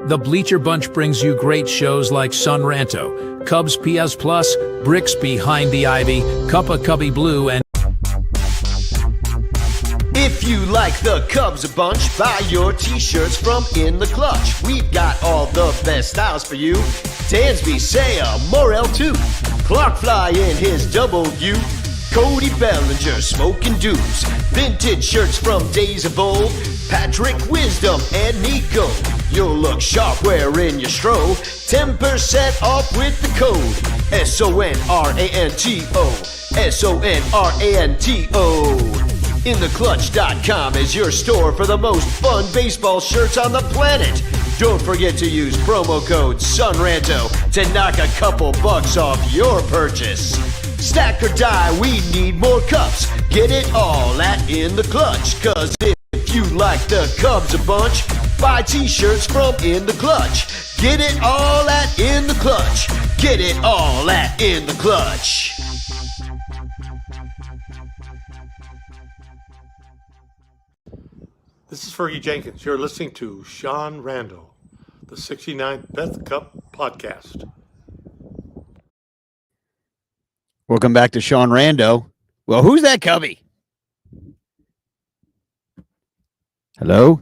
S7: The Bleacher Bunch brings you great shows like Sun Ranto, Cubs PS Plus, Bricks Behind the Ivy, Cup of Cubby Blue, and
S1: If you like the Cubs a bunch, buy your t-shirts from In the Clutch. We've got all the best styles for you. Dansby, Saya, Morel too. Clark Fly in his double U. Cody Bellinger smoking dudes. Vintage shirts from days of old. Patrick Wisdom and Nico. You'll look sharp wearing your stro. 10% off with the code SONRANTO. SONRANTO. InTheClutch.com is your store for the most fun baseball shirts on the planet. Don't forget to use promo code SUNRANTO to knock a couple bucks off your purchase. Stack or die, we need more cups. Get it all at In The Clutch. Cause if you like the Cubs a bunch, buy t-shirts from In The Clutch. Get it all at In The Clutch. Get it all at In The Clutch.
S8: This is Fergie Jenkins. You're listening to Sean Rando, the 69th Beth Cup podcast.
S3: Welcome back to Sean Rando. Well, who's that cubby? Hello?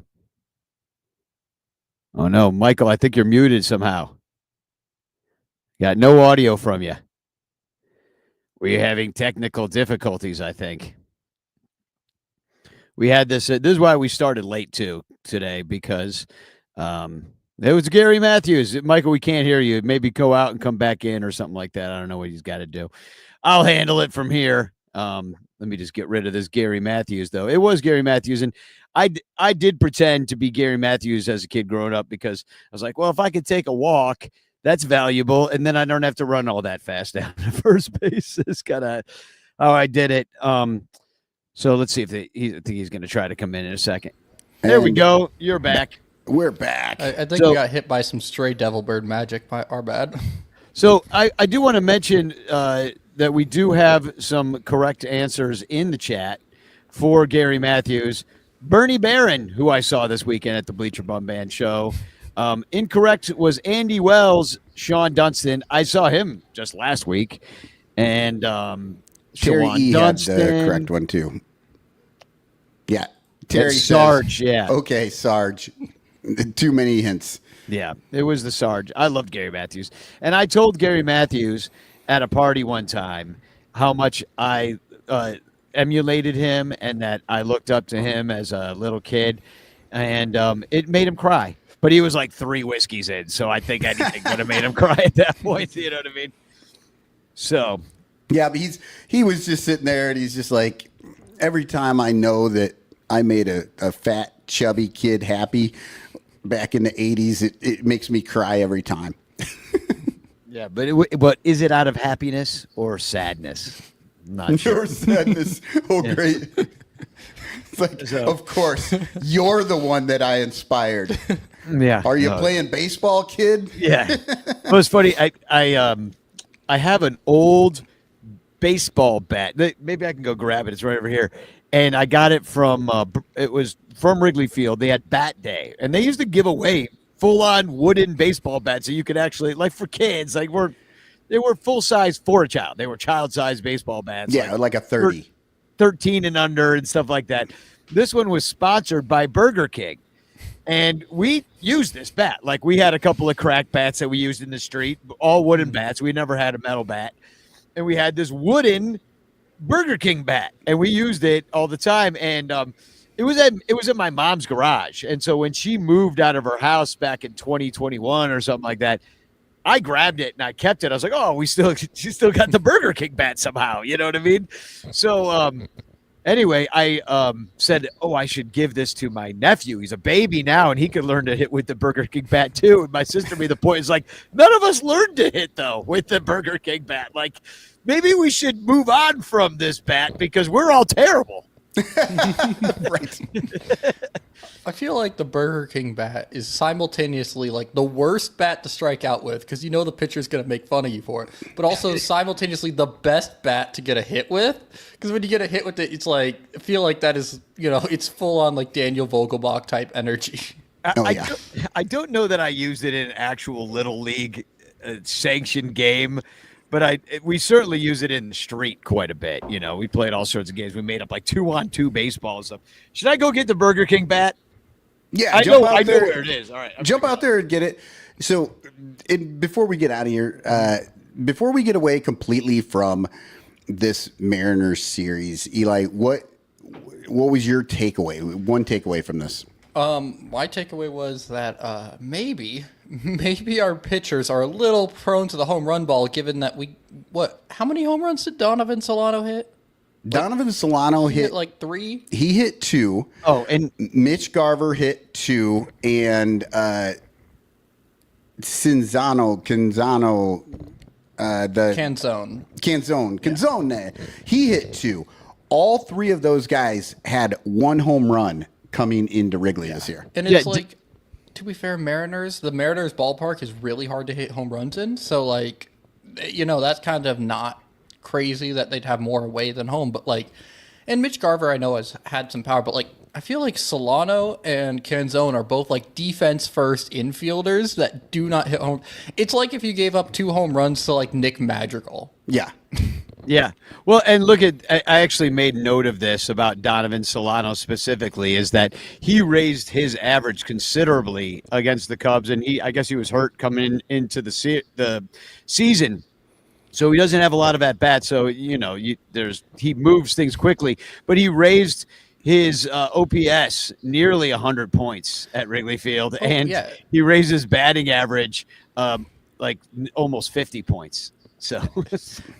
S3: Oh, no, Michael, I think you're muted somehow. Got no audio from you. We're having technical difficulties, I think. We had this. This is why we started late, too, today, because it was Gary Matthews. Michael, we can't hear you. Maybe go out and come back in or something like that. I don't know what he's got to do. I'll handle it from here. Let me just get rid of this Gary Matthews, though. It was Gary Matthews, and I did pretend to be Gary Matthews as a kid growing up because I was like, well, if I could take a walk, that's valuable, and then I don't have to run all that fast down to first base. It's kind of how I did it. So let's see if I think he's going to try to come in a second. There we go. You're back.
S2: We're back.
S4: I think we got hit by some stray devil bird magic. Our bad.
S3: So I do want to mention that we do have some correct answers in the chat for Gary Matthews. Bernie Barron, who I saw this weekend at the Bleacher Bum Band show. Incorrect was Andy Wells, Sean Dunston. I saw him just last week. And
S2: Terry
S3: Shawan
S2: E
S3: Dunston.
S2: had the correct one, too. Yeah. Terry
S3: That's Sarge,
S2: says,
S3: yeah.
S2: Okay, Sarge. Too many hints.
S3: Yeah, it was the Sarge. I loved Gary Matthews. And I told Gary Matthews at a party one time how much I emulated him and that I looked up to him as a little kid. And it made him cry. But he was like 3 whiskeys in, so I think anything would have made him cry at that point. You know what I mean? So...
S2: Yeah, but he was just sitting there, and he's just like, every time I know that I made a fat, chubby kid happy back in the 80s, it makes me cry every time.
S3: Yeah, but is it out of happiness or sadness? I'm not sure.
S2: Your sadness. Oh, great. It's like, of course, you're the one that I inspired.
S3: Yeah.
S2: Are you playing baseball, kid?
S3: Yeah. It was funny. I have an old baseball bat. Maybe I can go grab it. It's right over here. And I got it from Wrigley Field. They had bat day, and they used to give away full-on wooden baseball bats so you could actually, like, for kids, they were full size for a child. They were child-sized baseball bats.
S2: Yeah, like a 30.
S3: 13 and under and stuff like that. This one was sponsored by Burger King. And we used this bat. Like, we had a couple of crack bats that we used in the street, all wooden bats. We never had a metal bat. And we had this wooden Burger King bat, and we used it all the time. And it was in my mom's garage. And so when she moved out of her house back in 2021 or something like that, I grabbed it and I kept it. I was like, oh, she still got the Burger King bat somehow. You know what I mean? So Anyway, I said, "Oh, I should give this to my nephew. He's a baby now, and he could learn to hit with the Burger King bat too." And my sister made the point, "Is like none of us learned to hit though with the Burger King bat. Like maybe we should move on from this bat because we're all terrible."
S2: Right.
S4: I feel like the Burger King bat is simultaneously like the worst bat to strike out with because you know the pitcher's going to make fun of you for it, but also simultaneously the best bat to get a hit with because when you get a hit with it, it's like I feel like that is it's full on like Daniel Vogelbach type energy.
S3: I don't know that I used it in an actual little league sanctioned game. But we certainly use it in the street quite a bit. We played all sorts of games. We made up like 2-on-2 baseball and stuff. Should I go get the Burger King bat?
S2: Yeah,
S3: I know where it is. All right,
S2: jump out there and get it. So, before we get out of here, before we get away completely from this Mariners series, Eli, what was your takeaway? One takeaway from this?
S4: My takeaway was that maybe our pitchers are a little prone to the home run ball, given that how many home runs did Donovan Solano hit?
S2: Donovan Solano hit
S4: like 3.
S2: He hit 2.
S3: Oh, and
S2: Mitch Garver hit 2, and Canzone, he hit 2. All 3 of those guys had 1 home run coming into Wrigley this year.
S4: And it's to be fair, the Mariners ballpark is really hard to hit home runs in. So that's kind of not crazy that they'd have more away than home. But and Mitch Garver I know has had some power, but I feel like Solano and Canzone are both defense first infielders that do not hit home. It's like if you gave up 2 home runs to Nick Madrigal.
S2: Yeah.
S3: Yeah. Well, and I actually made note of this about Donovan Solano specifically, is that he raised his average considerably against the Cubs, and I guess he was hurt coming into the season. So he doesn't have a lot of at bats. So, he moves things quickly, but he raised his OPS nearly 100 points at Wrigley Field, he raised his batting average almost 50 points. So,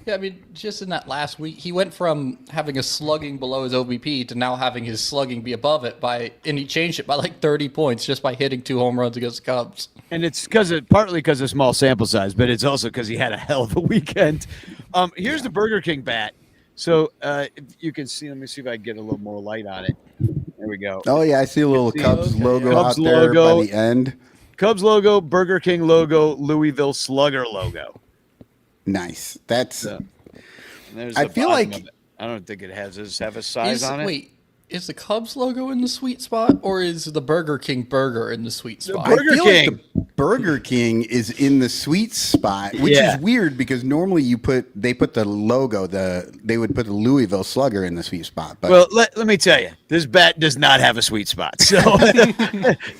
S4: yeah, I mean, just in that last week, he went from having a slugging below his OBP to now having his slugging be above it and he changed it by 30 points just by hitting 2 home runs against the Cubs.
S3: And it's partly because of small sample size, but it's also because he had a hell of a weekend. Here's the Burger King bat. So if you can see, let me see if I can get a little more light on it. There we go.
S2: Oh yeah, I see a little Cubs logo out there by the end.
S3: Cubs logo, Burger King logo, Louisville Slugger logo.
S2: Nice. That's.
S3: I feel like I don't think it have a size on it.
S4: Wait, is the Cubs logo in the sweet spot, or is the Burger King burger in the sweet spot?
S2: I feel like the Burger King is in the sweet spot, which is weird because normally they put the logo, they would put the Louisville Slugger in the sweet spot. But
S3: well, let me tell you, this bat does not have a sweet spot, so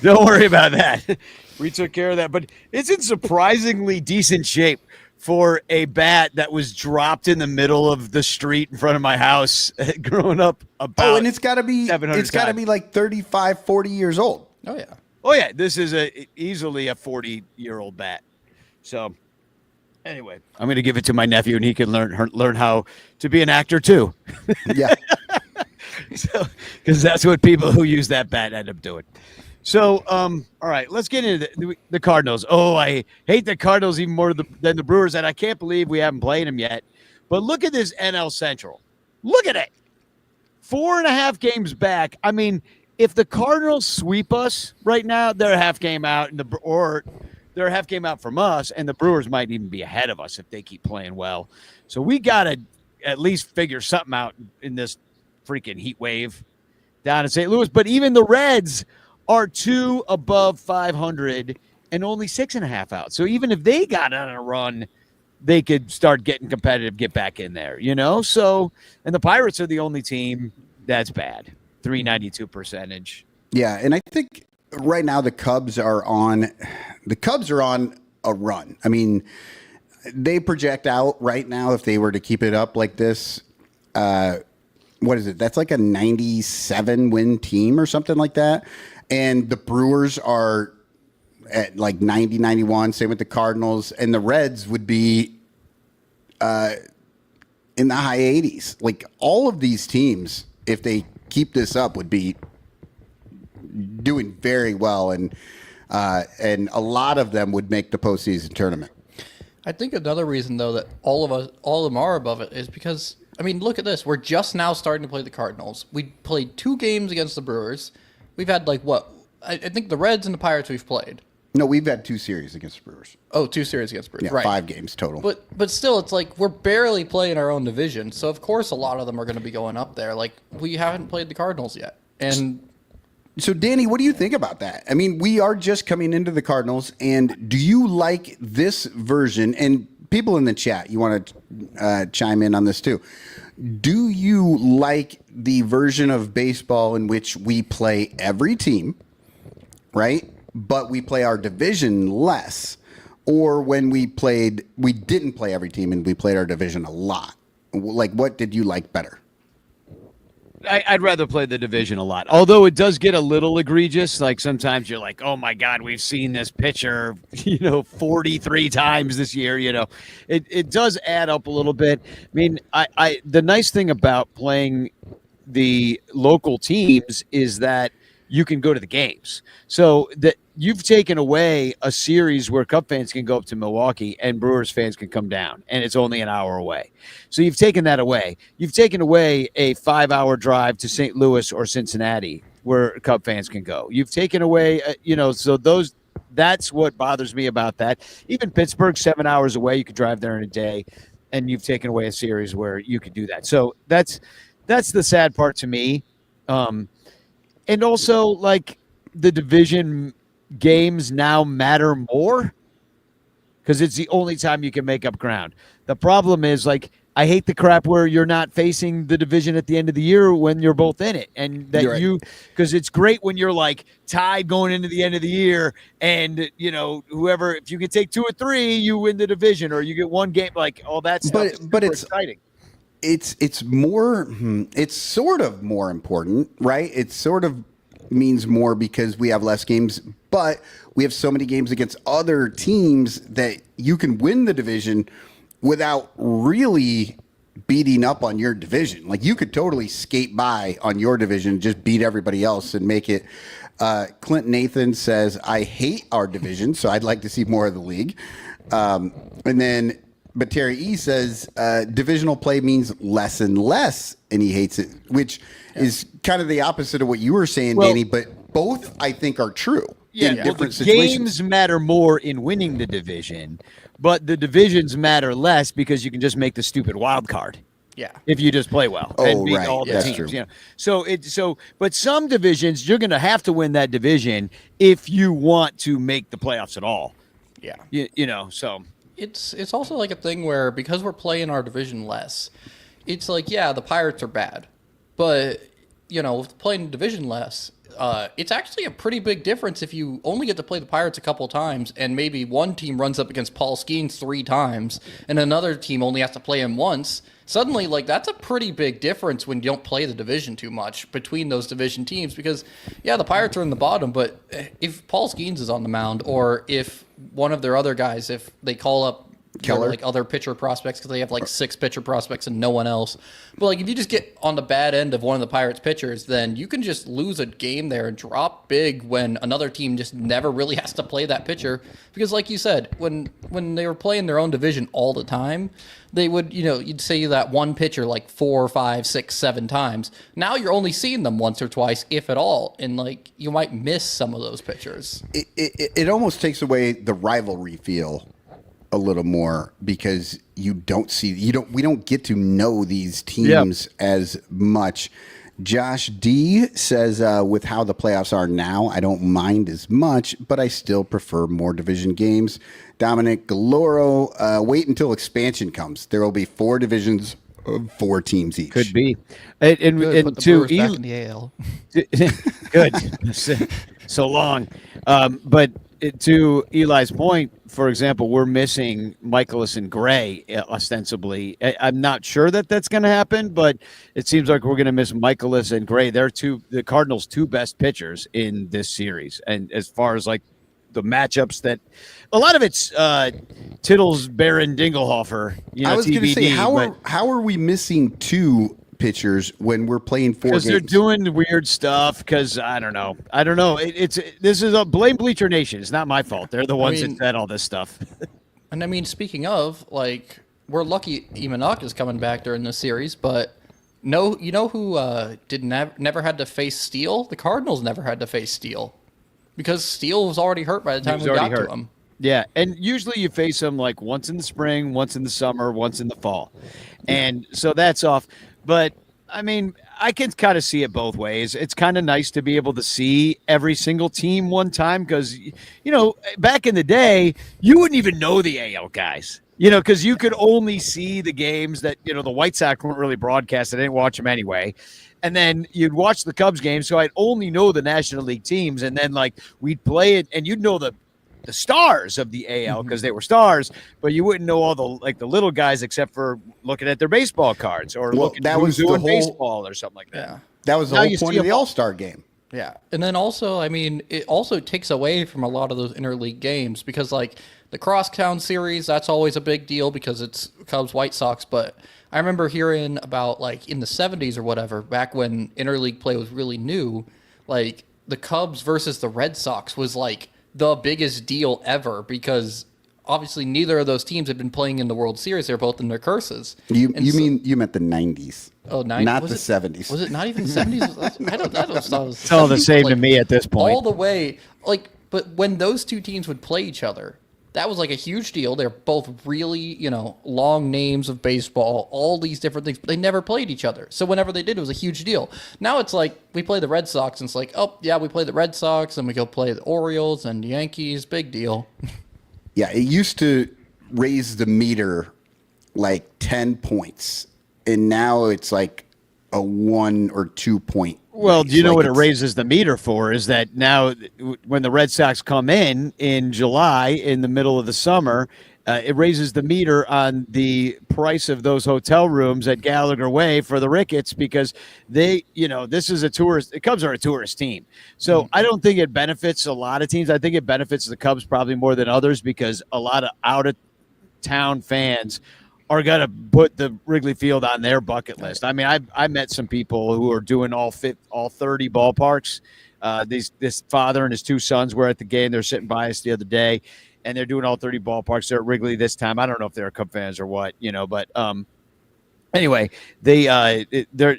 S3: don't worry about that. We took care of that, but it's in surprisingly decent shape for a bat that was dropped in the middle of the street in front of my house growing up.
S2: And it's got to be 35, 40 years old.
S4: Oh yeah.
S3: This is easily a 40-year-old bat. So anyway, I'm going to give it to my nephew, and he can learn how to be an actor too.
S2: Yeah.
S3: Because that's what people who use that bat end up doing. So, all right, let's get into the Cardinals. Oh, I hate the Cardinals even more than the Brewers, and I can't believe we haven't played them yet. But look at this NL Central. Look at it. 4.5 games back. I mean, if the Cardinals sweep us right now, they're a half game out, or they're a half game out from us, and the Brewers might even be ahead of us if they keep playing well. So we got to at least figure something out in this freaking heat wave down in St. Louis. But even the Reds are 2 above 500 and only 6.5 out. So even if they got on a run, they could start getting competitive, get back in there, So, and the Pirates are the only team that's bad, 392 percentage.
S2: Yeah, and I think right now the Cubs are on a run. I mean, they project out right now if they were to keep it up like this. What is it? That's like a 97 win team or something like that. And the Brewers are at 90, 91, same with the Cardinals. And the Reds would be in the high 80s. All of these teams if they keep this up, would be doing very well, and a lot of them would make the postseason tournament.
S4: I think another reason, though, that all of them are above it is because, I mean, look at this. We're just now starting to play the Cardinals. We played 2 games against the Brewers. We've had, like, what? I think the Reds and the Pirates we've played.
S2: No, we've had 2 series against the Brewers.
S4: Oh, 2 series against Brewers.
S2: Yeah,
S4: right.
S2: 5 games total.
S4: But still, it's like we're barely playing our own division. So, of course, a lot of them are going to be going up there. Like, we haven't played the Cardinals yet. And
S2: so, Danny, what do you think about that? I mean, we are just coming into the Cardinals, and do you like this version? And people in the chat, you want to chime in on this too. Do you like the version of baseball in which we play every team, right? But we play our division less, or when we didn't play every team and we played our division a lot? Like, what did you like better?
S3: I'd rather play the division a lot, although it does get a little egregious. Like sometimes you're like, oh my God, we've seen this pitcher, 43 times this year. It does add up a little bit. I mean, the nice thing about playing the local teams is that you can go to the games. So that you've taken away a series where Cub fans can go up to Milwaukee and Brewers fans can come down, and it's only an hour away. So you've taken that away. You've taken away a 5-hour drive to St. Louis or Cincinnati where Cub fans can go. You've taken away, so that's what bothers me about that. Even Pittsburgh, 7 hours away, you could drive there in a day, and you've taken away a series where you could do that. So that's the sad part to me. And also, like, the division games now matter more because it's the only time you can make up ground. The problem is, like, I hate the crap where you're not facing the division at the end of the year when you're both in it. And that because it's great when you're, like, tied going into the end of the year and, whoever, if you can take 2 or 3, you win the division or you get one game, like, all that stuff. But it's exciting.
S2: It's more, it's sort of more important, right? It sort of means more because we have less games, but we have so many games against other teams that you can win the division without really beating up on your division. Like, you could totally skate by on your division, just beat everybody else and make it. Clint Nathan says, I hate our division, so I'd like to see more of the league. But Terry E says divisional play means less and less, and he hates it, which is kind of the opposite of what you were saying, Danny. But both, I think, are true in different situations.
S3: Games matter more in winning the division, but the divisions matter less because you can just make the stupid wild card.
S4: Yeah,
S3: if you just play well and beat all the teams.
S2: True.
S3: But some divisions you're going to have to win that division if you want to make the playoffs at all.
S4: Yeah,
S3: so.
S4: It's also like a thing where because we're playing our division less, it's like, yeah, the Pirates are bad, but playing division less, it's actually a pretty big difference if you only get to play the Pirates a couple times and maybe one team runs up against Paul Skeens 3 times and another team only has to play him once. Suddenly, like, that's a pretty big difference when you don't play the division too much between those division teams because, yeah, the Pirates are in the bottom, but if Paul Skeens is on the mound or if one of their other guys, if they call up
S2: Keller,
S4: like other pitcher prospects because they have like 6 pitcher prospects and no one else. But like if you just get on the bad end of one of the Pirates pitchers, then you can just lose a game there and drop big when another team just never really has to play that pitcher. Because like you said, when they were playing their own division all the time, they would, you'd say that one pitcher like 4, 5, 6, 7 times. Now you're only seeing them once or twice, if at all, and like you might miss some of those pitchers.
S2: It almost takes away the rivalry feel a little more because we don't get to know these teams as much. Josh D says, with how the playoffs are now, I don't mind as much, but I still prefer more division games. Dominic Galoro, wait until expansion comes. There will be 4 divisions of 4 teams each.
S3: Could be. And
S4: put the
S3: to
S4: Brewers back in the AL.
S3: Good. So long. But to Eli's point, for example, we're missing Michaelis and Gray ostensibly. I'm not sure that that's going to happen, but it seems like we're going to miss Michaelis and Gray. They're the Cardinals' 2 best pitchers in this series. And as far as like the matchups, that a lot of it's Tittles, Barron, Dingelhofer.
S2: I was going to say, how are we missing 2 pitchers when we're playing 4 games.
S3: Because they're doing weird stuff. Because I don't know. This is a blame Bleacher Nation. It's not my fault. They're the ones that said all this stuff.
S4: And I mean, speaking of, like, we're lucky Imanaka is coming back during this series, but no, you know who never had to face Steele? The Cardinals never had to face Steele because Steele was already hurt by the time we got to him.
S3: Yeah, and usually you face them like once in the spring, once in the summer, once in the fall. And so that's off. But, I mean, I can kind of see it both ways. It's kind of nice to be able to see every single team one time because, you know, back in the day, you wouldn't even know the AL guys, you know, because you could only see the games that, you know, the White Sox weren't really broadcast. I didn't watch them anyway. And then you'd watch the Cubs games, so I'd only know the National League teams. And then, like, we'd play it, and you'd know the stars of the AL because they were stars, but you wouldn't know all the little guys except for looking at their baseball cards or looking at who's doing baseball or something like that.
S4: Yeah.
S2: That was the whole point of the All-Star game.
S4: Yeah. And then also, I mean, it also takes away from a lot of those interleague games because, like, the Crosstown series, that's always a big deal because it's Cubs White Sox. But I remember hearing about, like, in the 70s or whatever, back when interleague play was really new, like, the Cubs versus the Red Sox was, like, the biggest deal ever because obviously neither of those teams had been playing in the World Series. They're both in their curses.
S2: You meant the 90s.
S4: Oh, 90s?
S2: Not the 70s.
S4: Was it not even 70s? I don't know.
S3: It's all the same to me at this point.
S4: All the way. Like, but when those two teams would play each other, that was like a huge deal. They're both really, you know, long names of baseball, all these different things, but they never played each other. So whenever they did, it was a huge deal. Now it's like we play the Red Sox, and it's like, oh, yeah, we play the Red Sox, and we go play the Orioles and Yankees. Big deal.
S2: Yeah, it used to raise the meter like 10 points, and now it's like a 1 or 2 point.
S3: Well, do you know what it raises the meter for is that now when the Red Sox come in July in the middle of the summer, it raises the meter on the price of those hotel rooms at Gallagher Way for the Ricketts because they, you know, this is the Cubs are a tourist team. So I don't think it benefits a lot of teams. I think it benefits the Cubs probably more than others because a lot of out of town fans are going to put the Wrigley Field on their bucket list. I mean, I met some people who are doing all 30 ballparks. This father and his 2 sons were at the game. They're sitting by us the other day, and they're doing all 30 ballparks. They're at Wrigley this time. I don't know if they're Cub fans or what, you know, but anyway, they're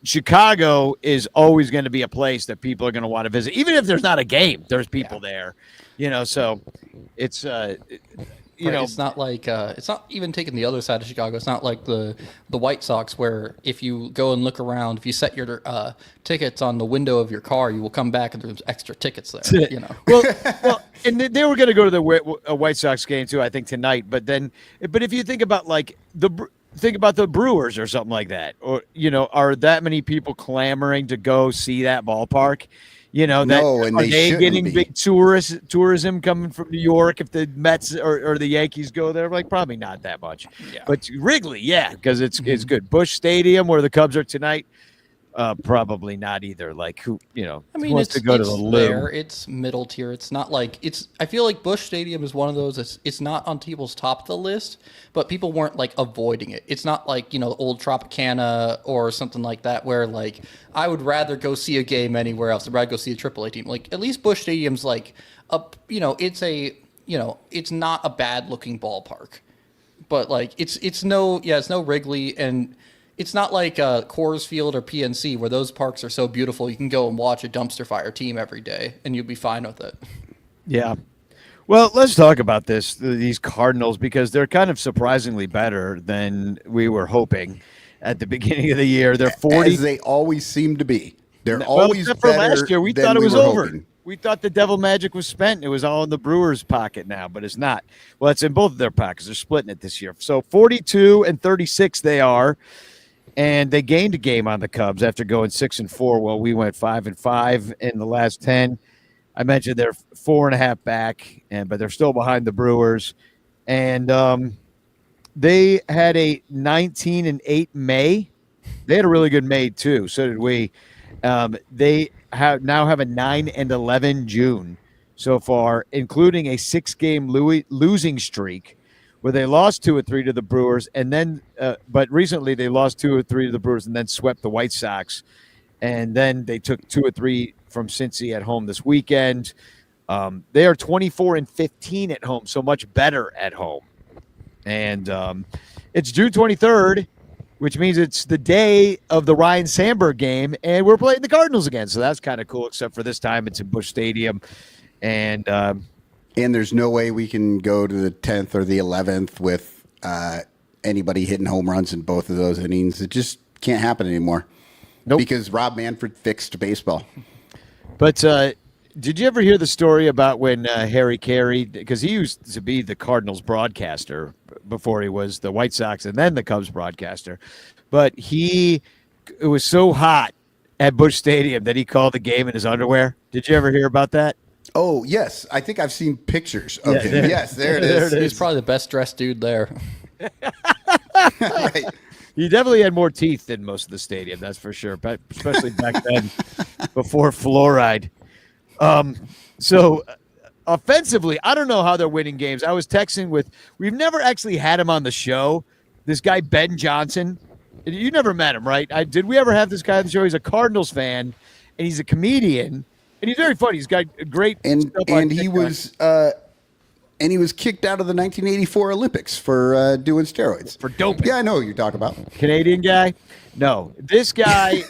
S3: Chicago is always going to be a place that people are going to want to visit, even if there's not a game. There's people there, you know. So it's you know,
S4: it's not like it's not even taking the other side of Chicago. It's not like the White Sox where if you go and look around, if you set your tickets on the window of your car, you will come back and there's extra tickets there. You know.
S3: well, and they were going to go to the White Sox game too, I think tonight. But if you think about like think about the Brewers or something like that, or you know, are that many people clamoring to go see that ballpark? You know, are they getting big tourism coming from New York if the Mets or the Yankees go there? Like probably not that much. Yeah. But Wrigley, yeah, because it's good. Busch Stadium where the Cubs are tonight, probably not either. Like who, you know,
S4: I mean,
S3: wants to go to the Lou?
S4: It's middle tier. It's not like I feel like Busch Stadium is one of those. It's not on people's top of the list, but people weren't like avoiding it. It's not like, you know, old Tropicana or something like that where like I would rather go see a game anywhere else. I'd rather go see a AAA team. Like at least Busch Stadium's like you know, it's not a bad looking ballpark, but like it's no Wrigley and. It's not like Coors Field or PNC where those parks are so beautiful you can go and watch a dumpster fire team every day and you'll be fine with it.
S3: Yeah. Well, let's talk about these Cardinals because they're kind of surprisingly better than we were hoping at the beginning of the year. They're 40.
S2: As they always seem to be. They're always
S3: except
S2: better
S3: for last year. We
S2: than
S3: thought it was over.
S2: hoping.
S3: We thought the devil magic was spent. It was all in the Brewers' pocket now, but it's not. Well, it's in both of their pockets. They're splitting it this year. So 42 and 36 they are. And they gained a game on the Cubs after going 6-4. Well, we went 5-5 in the last 10. I mentioned they're 4.5 back, but they're still behind the Brewers. And they had a 19-8 May. They had a really good May too. So did we. They now have a 9-11 June so far, including a 6-game losing streak, where they lost 2 or 3 to the Brewers, and then but recently they lost 2 or 3 to the Brewers and then swept the White Sox, and then they took 2 or 3 from Cincy at home this weekend. They are 24-15 at home, so much better at home. And it's June 23rd, which means it's the day of the Ryan Sandberg game, and we're playing the Cardinals again. So that's kind of cool, except for this time it's in Busch Stadium. And
S2: there's no way we can go to the 10th or the 11th with anybody hitting home runs in both of those innings. It just can't happen anymore.
S3: Nope.
S2: Because Rob Manfred fixed baseball.
S3: But did you ever hear the story about when Harry Carey, because he used to be the Cardinals broadcaster before he was the White Sox and then the Cubs broadcaster, but it was so hot at Busch Stadium that he called the game in his underwear? Did you ever hear about that?
S2: Oh, yes. I think I've seen pictures of him. Yes, there it is.
S4: He's probably the best dressed dude there.
S2: Right.
S3: He definitely had more teeth than most of the stadium, that's for sure, but especially back then before fluoride. So offensively, I don't know how they're winning games. I was texting we've never actually had him on the show. This guy, Ben Johnson. You never met him, right? Did we ever have this guy on the show? He's a Cardinals fan, and he's a comedian, and he's very funny. He's got great stuff on TikTok.
S2: And he was kicked out of the 1984 Olympics for doing steroids.
S3: For doping.
S2: Yeah, I know who you're talking about.
S3: Canadian guy? No. This guy,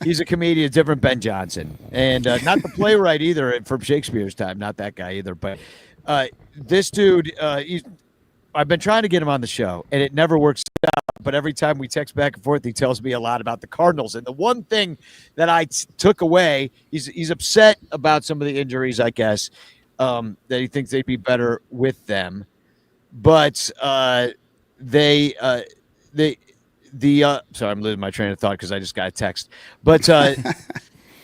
S3: he's a comedian, different Ben Johnson. And not the playwright either from Shakespeare's time. Not that guy either. But this dude, I've been trying to get him on the show, and it never works out. But every time we text back and forth, he tells me a lot about the Cardinals. And the one thing that I took away, he's upset about some of the injuries, I guess. That he thinks they'd be better with them, but sorry, I'm losing my train of thought because I just got a text. But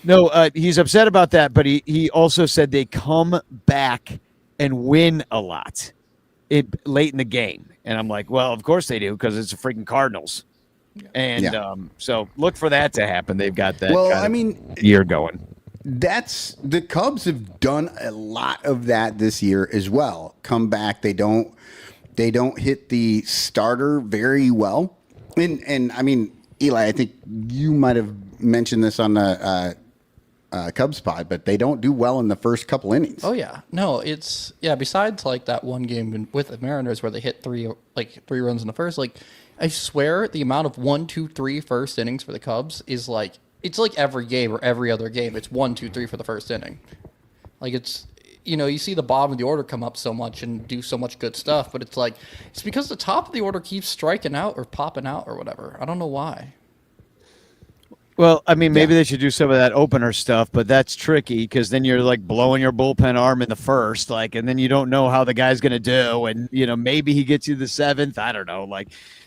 S3: no, he's upset about that. But he also said they come back and win a lot late in the game, and I'm like, well, of course they do because it's the freaking Cardinals, and so look for that to happen. They've got that. Year going.
S2: The Cubs have done a lot of that this year as well. Come back, they don't hit the starter very well. And I mean, Eli, I think you might have mentioned this on the Cubs pod, but they don't do well in the first couple innings.
S4: Oh yeah, no, besides like that one game with the Mariners where they hit three runs in the first, like I swear the amount of 1, 2, 3 first innings for the Cubs is like. It's like every game or every other game. It's 1, 2, 3 for the first inning. Like it's, you see the bottom of the order come up so much and do so much good stuff, but it's like, it's because the top of the order keeps striking out or popping out or whatever. I don't know why.
S3: Well, I mean, maybe they should do some of that opener stuff, but that's tricky because then you're like blowing your bullpen arm in the first, and then you don't know how the guy's going to do. And, maybe he gets you the 7th. I don't know.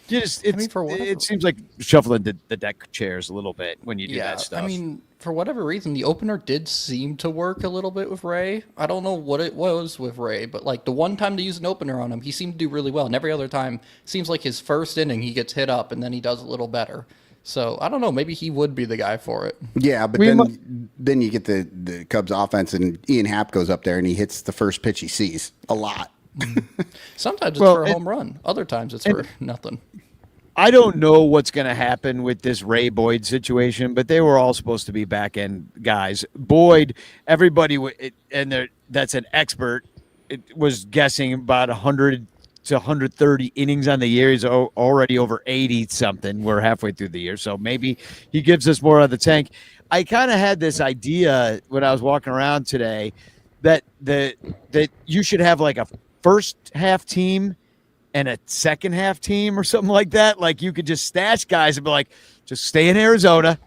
S3: It seems like shuffling the deck chairs a little bit when you do that stuff.
S4: I mean, for whatever reason, the opener did seem to work a little bit with Ray. I don't know what it was with Ray, but like the one time they used an opener on him, he seemed to do really well. And every other time, seems like his first inning, he gets hit up and then he does a little better. So I don't know. Maybe he would be the guy for it.
S2: Yeah, but then you get the Cubs offense and Ian Happ goes up there and he hits the first pitch he sees a lot.
S4: Sometimes it's for a home run. Other times it's for nothing.
S3: I don't know what's going to happen with this Ray Boyd situation, but they were all supposed to be back end guys. Boyd, everybody, that's an expert, was guessing about 100 to 130 innings on the year. He's already over 80 something. We're halfway through the year, so maybe he gives us more out of the tank. I kind of had this idea when I was walking around today that you should have like a first half team and a second half team or something like that. Like you could just stash guys and be like, just stay in Arizona,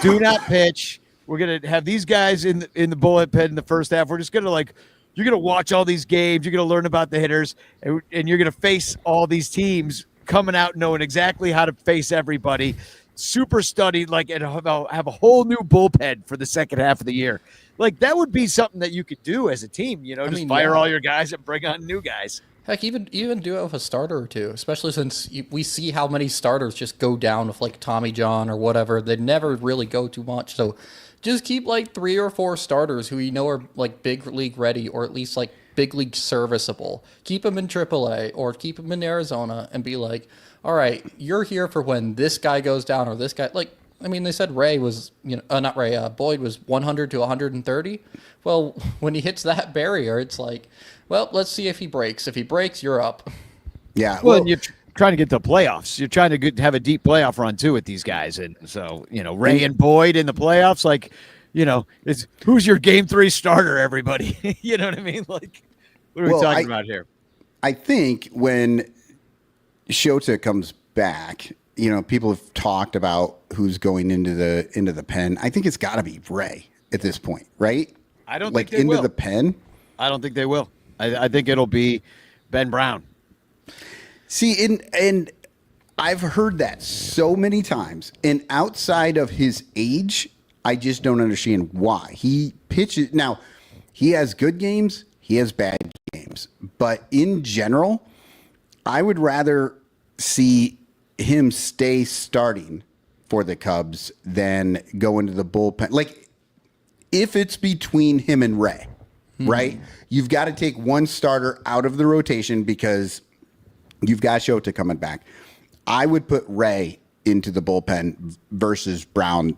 S3: do not pitch. We're going to have these guys in the bullpen in the first half. We're just going to you're going to watch all these games. You're going to learn about the hitters and you're going to face all these teams coming out knowing exactly how to face everybody. Super studied, and have a whole new bullpen for the second half of the year. Like that would be something that you could do as a team, fire all your guys and bring on new guys.
S4: Heck, even do it with a starter or two, especially since we see how many starters just go down with like Tommy John or whatever. They never really go too much. So just keep like 3 or 4 starters who are like big league ready or at least like big league serviceable. Keep him in AAA or keep him in Arizona and be like, all right, you're here for when this guy goes down or this guy. Like, I mean, they said Ray was, not Ray, Boyd was 100 to 130. Well, when he hits that barrier, it's like, well, let's see if he breaks. If he breaks, you're up.
S2: Yeah.
S3: Well, and you're trying to get to the playoffs. You're trying to have a deep playoff run too with these guys, and so Ray and Boyd in the playoffs, like, it's who's your game 3 starter? Everybody, you know what I mean? Like, what are we talking about here?
S2: I think when Shota comes back, people have talked about who's going into the pen. I think it's got to be Ray at this point, right?
S3: I don't
S2: like
S3: think they
S2: into
S3: will.
S2: the pen.
S3: I don't think they will. I think it'll be Ben Brown.
S2: See, and I've heard that so many times. And outside of his age, I just don't understand why he pitches. Now, he has good games. He has bad games. But in general, I would rather see him stay starting for the Cubs than go into the bullpen. Like, if it's between him and Ray, right? You've got to take one starter out of the rotation because you've got Shota coming back. I would put Ray into the bullpen versus Brown,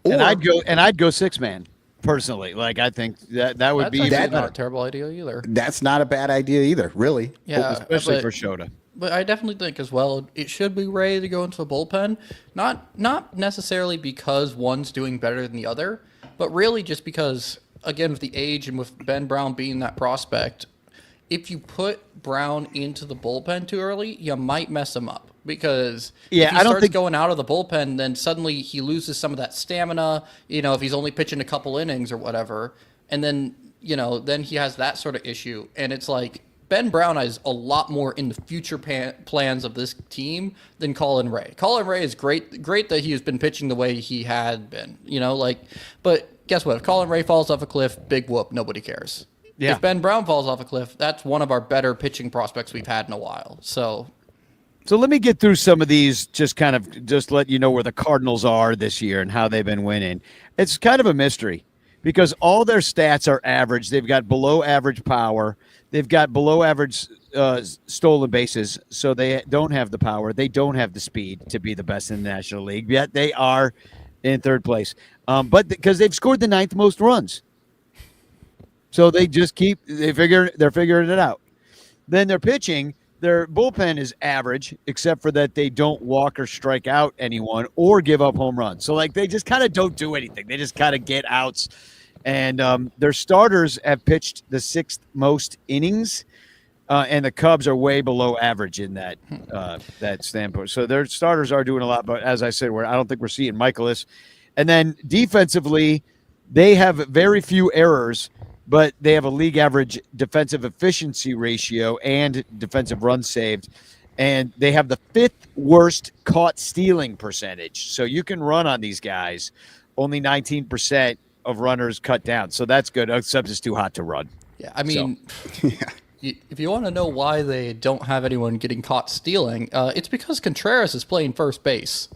S3: And I'd go 6-man personally. Like, I think that would be
S4: not a terrible idea either.
S2: That's not a bad idea either, really.
S4: Yeah,
S3: especially for Shota.
S4: But I definitely think as well, it should be Ray to go into the bullpen. Not necessarily because one's doing better than the other, but really just because, again, with the age and with Ben Brown being that prospect, if you put Brown into the bullpen too early, you might mess him up. Because if he starts going out of the bullpen, then suddenly he loses some of that stamina, if he's only pitching a couple innings or whatever. And then, then he has that sort of issue. And it's like, Ben Brown is a lot more in the future plans of this team than Colin Ray. Colin Ray is great that he has been pitching the way he had been, but guess what? If Colin Ray falls off a cliff, big whoop, nobody cares. Yeah. If Ben Brown falls off a cliff, that's one of our better pitching prospects we've had in a while. So
S3: let me get through some of these, just let you know where the Cardinals are this year and how they've been winning. It's kind of a mystery because all their stats are average. They've got below average power. They've got below average stolen bases, so they don't have the power. They don't have the speed to be the best in the National League, yet they are in third place. But because they've scored the 9th most runs. So they just they're figuring it out. Then they're pitching. Their bullpen is average, except for that they don't walk or strike out anyone or give up home runs. So, like, they just kind of don't do anything. They just kind of get outs. And their starters have pitched the 6th most innings, and the Cubs are way below average in that standpoint. So their starters are doing a lot, but as I said, I don't think we're seeing Michaelis. And then defensively, they have very few errors, but they have a league average defensive efficiency ratio and defensive runs saved, and they have the 5th worst caught stealing percentage. So you can run on these guys, only 19%. Of runners cut down, so that's good. Except it's too hot to run.
S4: Yeah, I mean, if you want to know why they don't have anyone getting caught stealing, it's because Contreras is playing first base.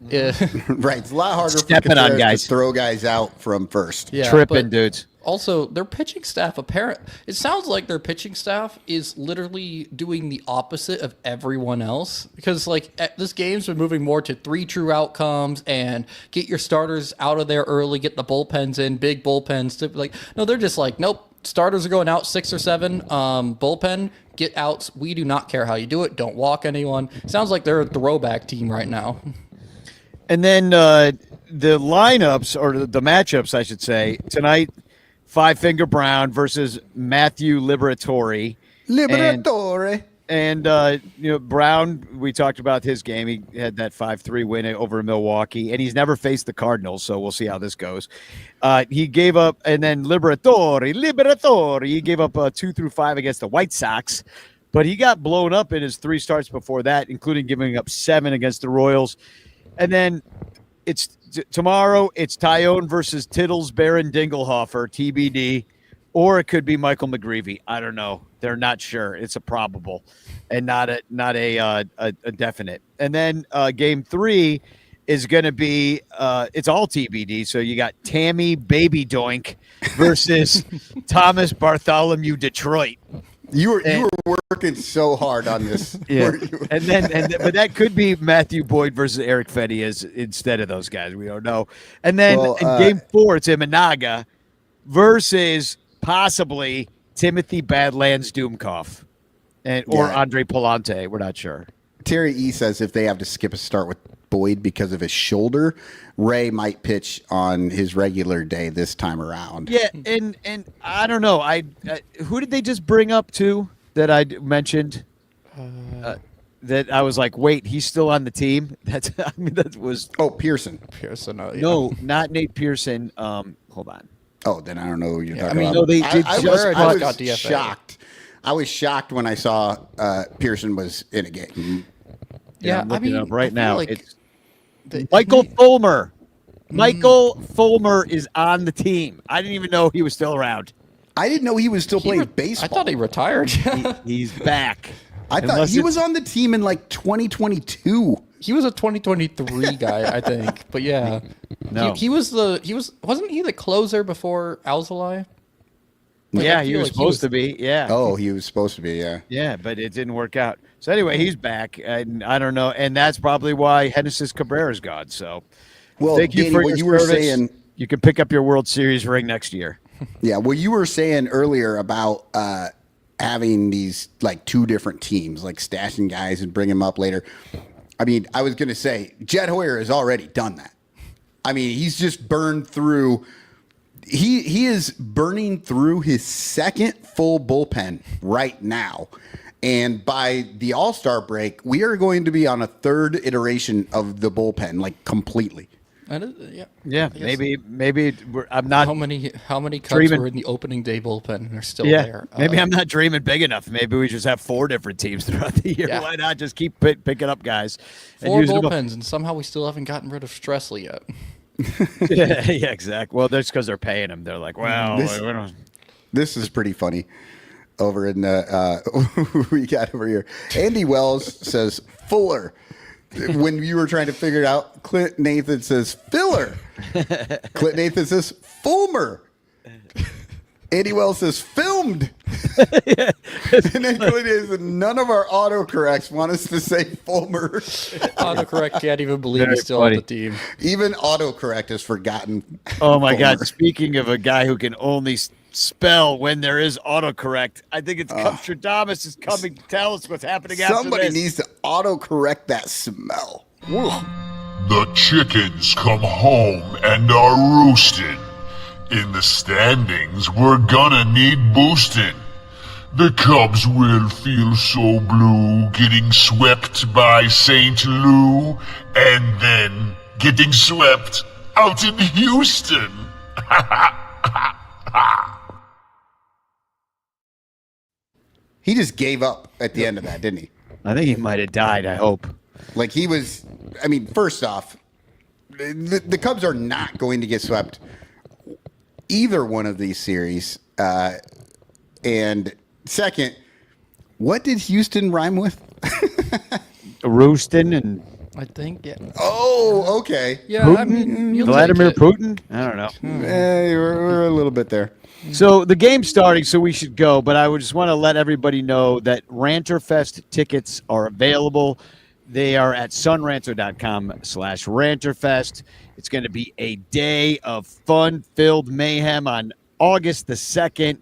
S2: Right, it's a lot harder for Contreras to throw guys out from first.
S4: Yeah,
S3: tripping dudes.
S4: Also, their pitching staff it sounds like their pitching staff is literally doing the opposite of everyone else because this game's been moving more to 3 true outcomes and get your starters out of there early, get the bullpens in, big bullpens. No, they're just like, nope, starters are going out 6 or 7, bullpen, get outs. We do not care how you do it. Don't walk anyone. Sounds like they're a throwback team right now.
S3: And then the lineups or the matchups, I should say, tonight, Five Finger Brown versus Matthew Liberatore. And Brown, we talked about his game. He had that 5-3 win over Milwaukee, and he's never faced the Cardinals, so we'll see how this goes. He gave up, and then Liberatore, he gave up 2 through 5 against the White Sox, but he got blown up in his 3 starts before that, including giving up 7 against the Royals. And then tomorrow, it's Tyone versus Tittles, Baron Dinglehofer, TBD, or it could be Michael McGreevy. I don't know. They're not sure. It's a probable and not a definite. And then game 3 is going to be it's all TBD. So you got Tammy Baby Doink versus Thomas Bartholomew Detroit.
S2: You were working so hard on this.
S3: Yeah, but that could be Matthew Boyd versus Eric Fetty as instead of those guys. We don't know. And then in Game 4, it's Imanaga versus possibly Timothy Badlands Doomkoff or Andre Palante. We're not sure.
S2: Terry E says if they have to skip a start with Boyd because of his shoulder, Ray might pitch on his regular day this time around.
S3: Yeah, and I don't know. Who did they just bring up too that I mentioned? That I was like, wait, he's still on the team. That was
S2: Pearson.
S3: No, not Nate Pearson. Hold on.
S2: Oh, then I don't know who you're talking about.
S3: No, they
S2: I was
S4: got DFA.
S2: shocked. I was shocked when I saw Pearson was in a game.
S3: Yeah, I'm looking up right now.
S4: Like
S3: it's Michael Fulmer. Michael Fulmer is on the team. I didn't even know he was still around.
S2: I didn't know he was still playing baseball.
S4: I thought he retired.
S3: He's back.
S2: I thought he was on the team in like 2022.
S4: He was a 2023 guy, I think. But yeah,
S3: no,
S4: wasn't he the closer before Alzolay?
S3: Yeah, he was supposed to be. Yeah.
S2: Oh, he was supposed to be. Yeah.
S3: Yeah, but it didn't work out. So anyway, he's back, and I don't know, and that's probably why Genesis Cabrera's gone. So,
S2: well,
S3: thank you
S2: Danny,
S3: for
S2: what
S3: your
S2: you were
S3: service.
S2: saying.
S3: You can pick up your World Series ring next year.
S2: Yeah, well, you were saying earlier about having these like two different teams, like stashing guys and bring them up later. I mean, I was going to say Jed Hoyer has already done that. I mean, he's just burned through. He is burning through his second full bullpen right now. And by the All-Star break, we are going to be on a third iteration of the bullpen, like completely.
S3: Yeah, maybe I'm not.
S4: How many Cubs
S3: dreaming.
S4: were in the opening day bullpen and are still
S3: Yeah,
S4: there?
S3: maybe I'm not dreaming big enough. Maybe we just have 4 different teams throughout the year.
S4: Yeah.
S3: Why not just keep picking up guys?
S4: 4
S3: using them up?
S4: bullpens, and somehow we still haven't gotten rid of Stressley yet.
S3: yeah, exactly. Well, that's because they're paying him. They're like, well,
S2: This is pretty funny. Over in the we got over here. Andy Wells says Fuller. When you were trying to figure it out, Clint Nathan says filler. Clint Nathan says Fulmer. Andy Wells says filmed. And then Clint is none of our autocorrects want us to say Fulmer.
S4: Autocorrect can't even believe he's still on the teteam.
S2: Even autocorrect has forgotten.
S3: Oh my God!
S2: Fulmer.
S3: Speaking of a guy who can only spell when there is autocorrect, I think it's Stradamus is coming to tell us what's happening after
S2: Somebody
S3: this.
S2: needs to autocorrect that smell.
S9: The chickens come home and are roosting. In the standings, we're gonna need boosting. The Cubs will feel so blue, getting swept by St. Lou, and then getting swept out in Houston.
S2: He just gave up at the end of that, didn't he?
S3: I think he might have died. I hope.
S2: Like he was, I mean, first off, the Cubs are not going to get swept either one of these series. And second, what did Houston rhyme with?
S3: Roostin and
S4: I think, yeah.
S2: Oh, okay.
S4: Yeah,
S3: Putin?
S4: I mean, you'll
S3: Vladimir
S4: take it.
S3: Putin? I don't know.
S2: We're a little bit there.
S3: So the game's starting, so we should go. But I would just want to let everybody know that Ranterfest tickets are available. They are at sunranto.com/Ranterfest. It's going to be a day of fun-filled mayhem on August the 2nd.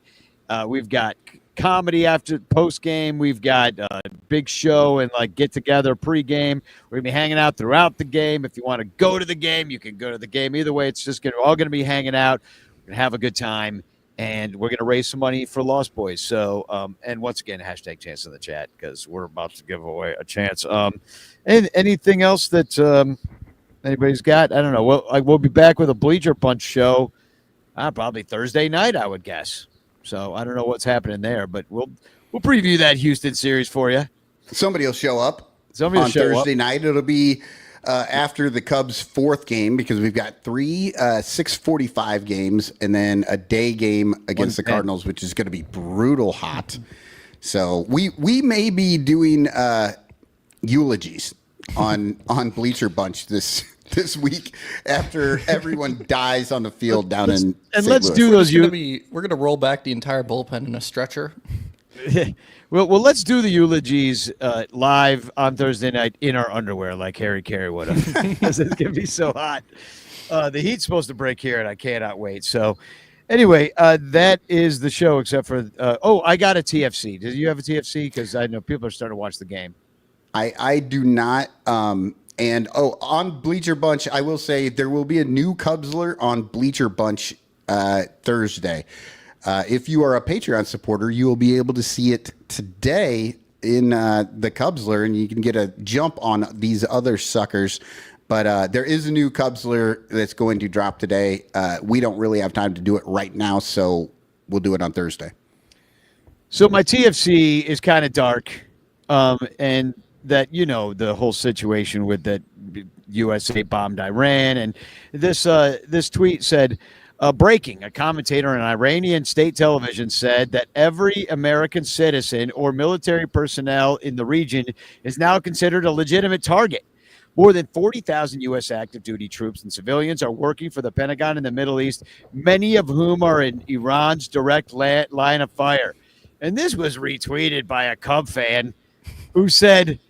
S3: We've got comedy after post-game. We've got a big show and like get-together pre-game. We're going to be hanging out throughout the game. If you want to go to the game, you can go to the game. Either way, it's just all going to be hanging out. We're going to have a good time. And we're going to raise some money for Lost Boys. So, and once again, hashtag chance in the chat because we're about to give away a chance. And anything else that anybody's got? I don't know. We'll be back with a Bleacher Punch show probably Thursday night, I would guess. So I don't know what's happening there, but we'll preview that Houston series for you.
S2: Somebody will show up
S3: Somebody will
S2: on
S3: show
S2: Thursday
S3: up.
S2: night. It'll be after the Cubs' 4th game because we've got 3 6:45 games and then a day game against the Cardinals, which is going to be brutal hot. So we may be doing eulogies on Bleacher Bunch this this week after everyone dies on the field down in
S3: and
S2: St.
S3: let's
S2: Louis.
S3: do those.
S4: We're gonna roll back the entire bullpen in a stretcher.
S3: Well, let's do the eulogies live on Thursday night in our underwear, like Harry Carey would have. Because it's gonna be so hot. The heat's supposed to break here, and I cannot wait. So, anyway, that is the show. Except for I got a TFC. Did you have a TFC? Because I know people are starting to watch the game.
S2: I do not. And on Bleacher Bunch, I will say there will be a new Cubsler on Bleacher Bunch Thursday. If you are a Patreon supporter, you will be able to see it today in the Cubsler, and you can get a jump on these other suckers. But there is a new Cubsler that's going to drop today. We don't really have time to do it right now, so we'll do it on Thursday.
S3: So my TFC is kind of dark, and that, the whole situation with that USA bombed Iran, and this tweet said, breaking, a commentator on Iranian state television said that every American citizen or military personnel in the region is now considered a legitimate target. More than 40,000 U.S. active duty troops and civilians are working for the Pentagon in the Middle East, many of whom are in Iran's direct line of fire. And this was retweeted by a Cub fan who said,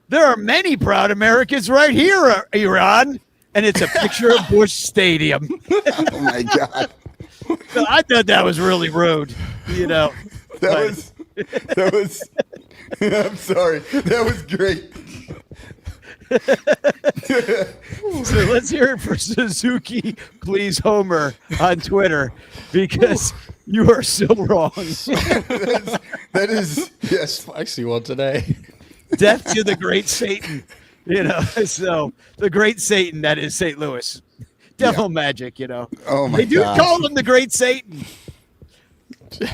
S3: "There are many proud Americans right here, Iran." And it's a picture of Bush Stadium.
S2: Oh, my God.
S3: So I thought that was really rude,
S2: That was, I'm sorry. That was great.
S3: So let's hear it for Suzuki, please, Homer, on Twitter, because you are so wrong.
S2: That is, yes.
S4: I see one today.
S3: Death to the great Satan. So the great Satan, that is St. Louis. Devil magic,
S2: Oh, my
S3: They do
S2: gosh.
S3: call him the great Satan.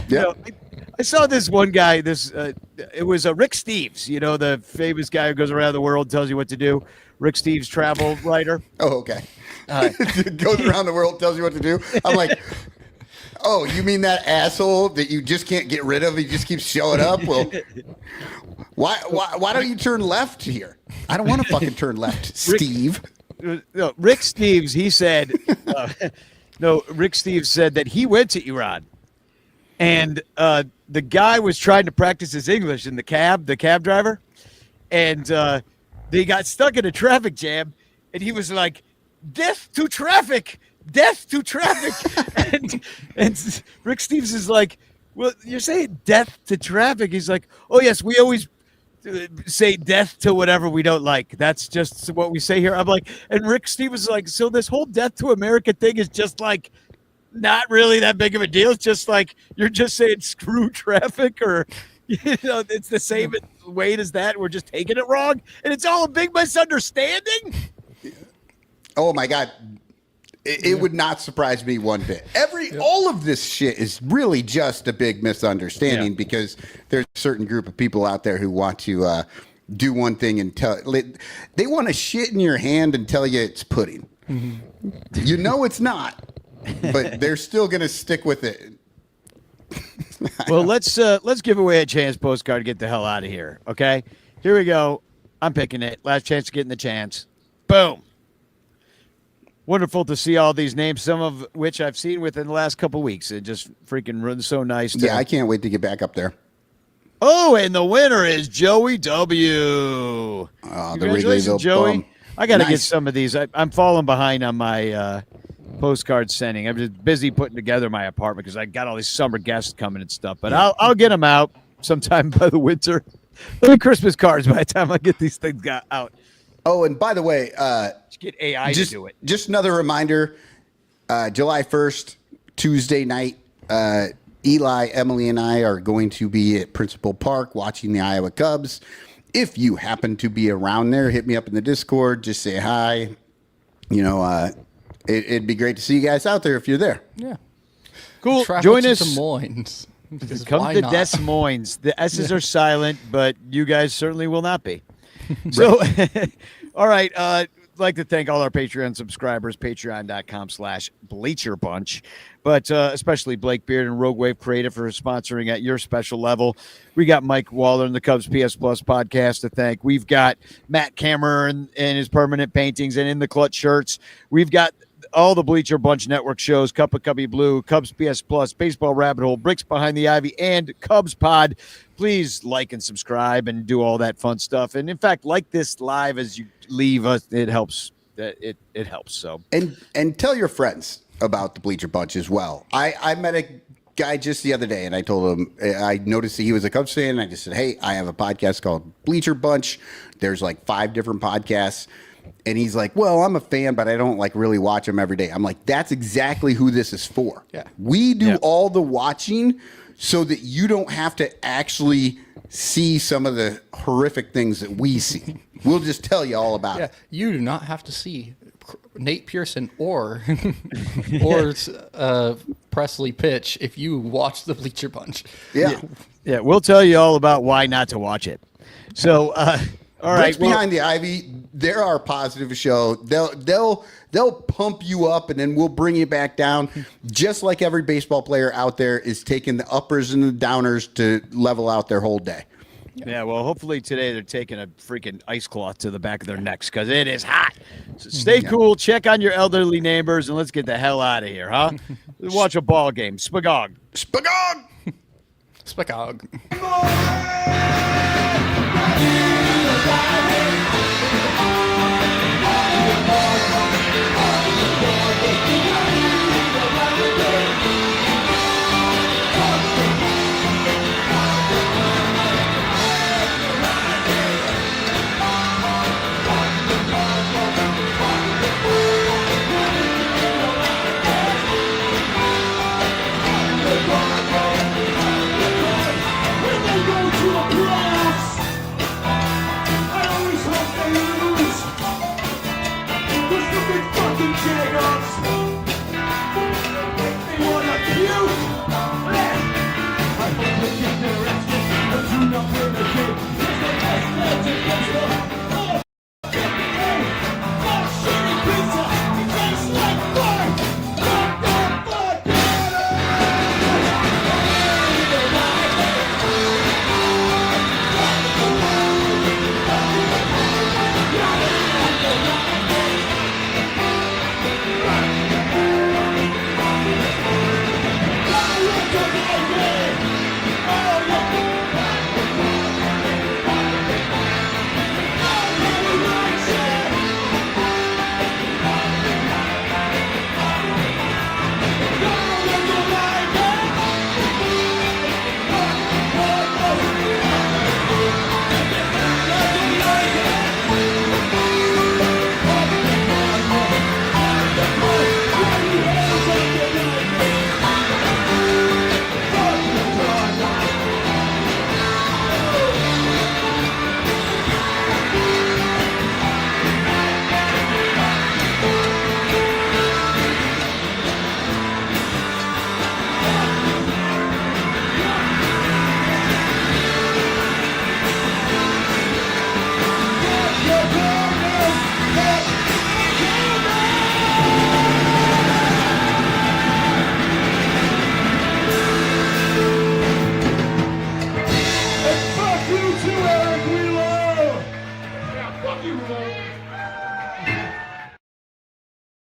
S2: Yeah.
S3: I saw this one guy, it was Rick Steves, the famous guy who goes around the world, tells you what to do. Rick Steves, travel writer.
S2: Oh, okay. Goes around the world, tells you what to do. I'm like, oh, you mean that asshole that you just can't get rid of? He just keeps showing up? Well, why don't you turn left here? I don't want to fucking turn left, Steve.
S3: Rick Steves, he said, Rick Steves said that he went to Iran, and the guy was trying to practice his English in the cab driver, and they got stuck in a traffic jam, and he was like, "Death to traffic, death to traffic," and Rick Steves is like, "Well, you're saying death to traffic?" He's like, "Oh yes, we always say death to whatever we don't like. That's just what we say here." I'm like, and Rick Stevens is like, "So this whole death to America thing is just like not really that big of a deal. It's just like you're just saying screw traffic, or it's the same weight as that. We're just taking it wrong, and it's all a big misunderstanding."
S2: Oh, my God. It would not surprise me one bit. All of this shit is really just a big misunderstanding because there's a certain group of people out there who want to do one thing and they want to shit in your hand and tell you it's pudding. Mm-hmm. You know it's not, but they're still going to stick with it.
S3: Well, let's give away a chance postcard to get the hell out of here. Okay, here we go. I'm picking it. Last chance to get in the chance. Boom. Wonderful to see all these names, some of which I've seen within the last couple of weeks. It just freaking runs so nice.
S2: Yeah, I can't wait to get back up there.
S3: Oh, and the winner is Joey W.
S2: The
S3: Congratulations,
S2: Wrigleyville
S3: Joey.
S2: bum.
S3: I got to get
S2: Nice.
S3: some of these. I'm falling behind on my postcard sending. I'm just busy putting together my apartment because I got all these summer guests coming and stuff. But I'll get them out sometime by the winter. There'll be Christmas cards by the time I get these things out.
S2: Oh, and by the way,
S3: Just get AI to do it.
S2: Just another reminder, July 1st, Tuesday night, Eli, Emily, and I are going to be at Principal Park watching the Iowa Cubs. If you happen to be around there, hit me up in the Discord. Just say hi. It'd be great to see you guys out there if you're there.
S4: Yeah.
S3: Cool.
S4: Travel
S3: Join
S4: to
S3: us.
S4: Des Moines. Because
S3: Come
S4: why
S3: to
S4: not?
S3: Des Moines. The S's are silent, but you guys certainly will not be. So, all right. like to thank all our Patreon subscribers, patreon.com/bleacherbunch, but especially Blake Beard and Rogue Wave Creative for sponsoring at your special level. We got Mike Waller and the Cubs PS Plus podcast to thank. We've got Matt Cameron and his permanent paintings and In the Clutch shirts. We've got all the Bleacher Bunch Network shows, Cup of Cubby Blue, Cubs PS Plus, Baseball Rabbit Hole, Bricks Behind the Ivy, and Cubs Pod. Please like and subscribe and do all that fun stuff. And in fact, like this live as you leave us. It helps. It helps. So
S2: and tell your friends about the Bleacher Bunch as well. I met a guy just the other day, and I told him I noticed that he was a Cubs fan. And I just said, "Hey, I have a podcast called Bleacher Bunch. There's like 5 different podcasts." And he's like, "Well, I'm a fan, but I don't like really watch them every day." I'm like, "That's exactly who this is for.
S4: Yeah.
S2: We do all the watching so that you don't have to actually see some of the horrific things that we see. We'll just tell you all about it."
S4: You do not have to see Nate Pearson or Presley pitch if you watch the Bleacher Bunch.
S2: Yeah.
S3: We'll tell you all about why not to watch it. So, all right.
S2: Bricks Behind the Ivy, they're our positive show. They'll pump you up, and then we'll bring you back down. Just like every baseball player out there is taking the uppers and the downers to level out their whole day.
S3: Yeah, well, hopefully today they're taking a freaking ice cloth to the back of their necks because it is hot. So stay cool, check on your elderly neighbors, and let's get the hell out of here, huh? Watch a ball game. Spagog.
S2: Spagog!
S4: Spagog.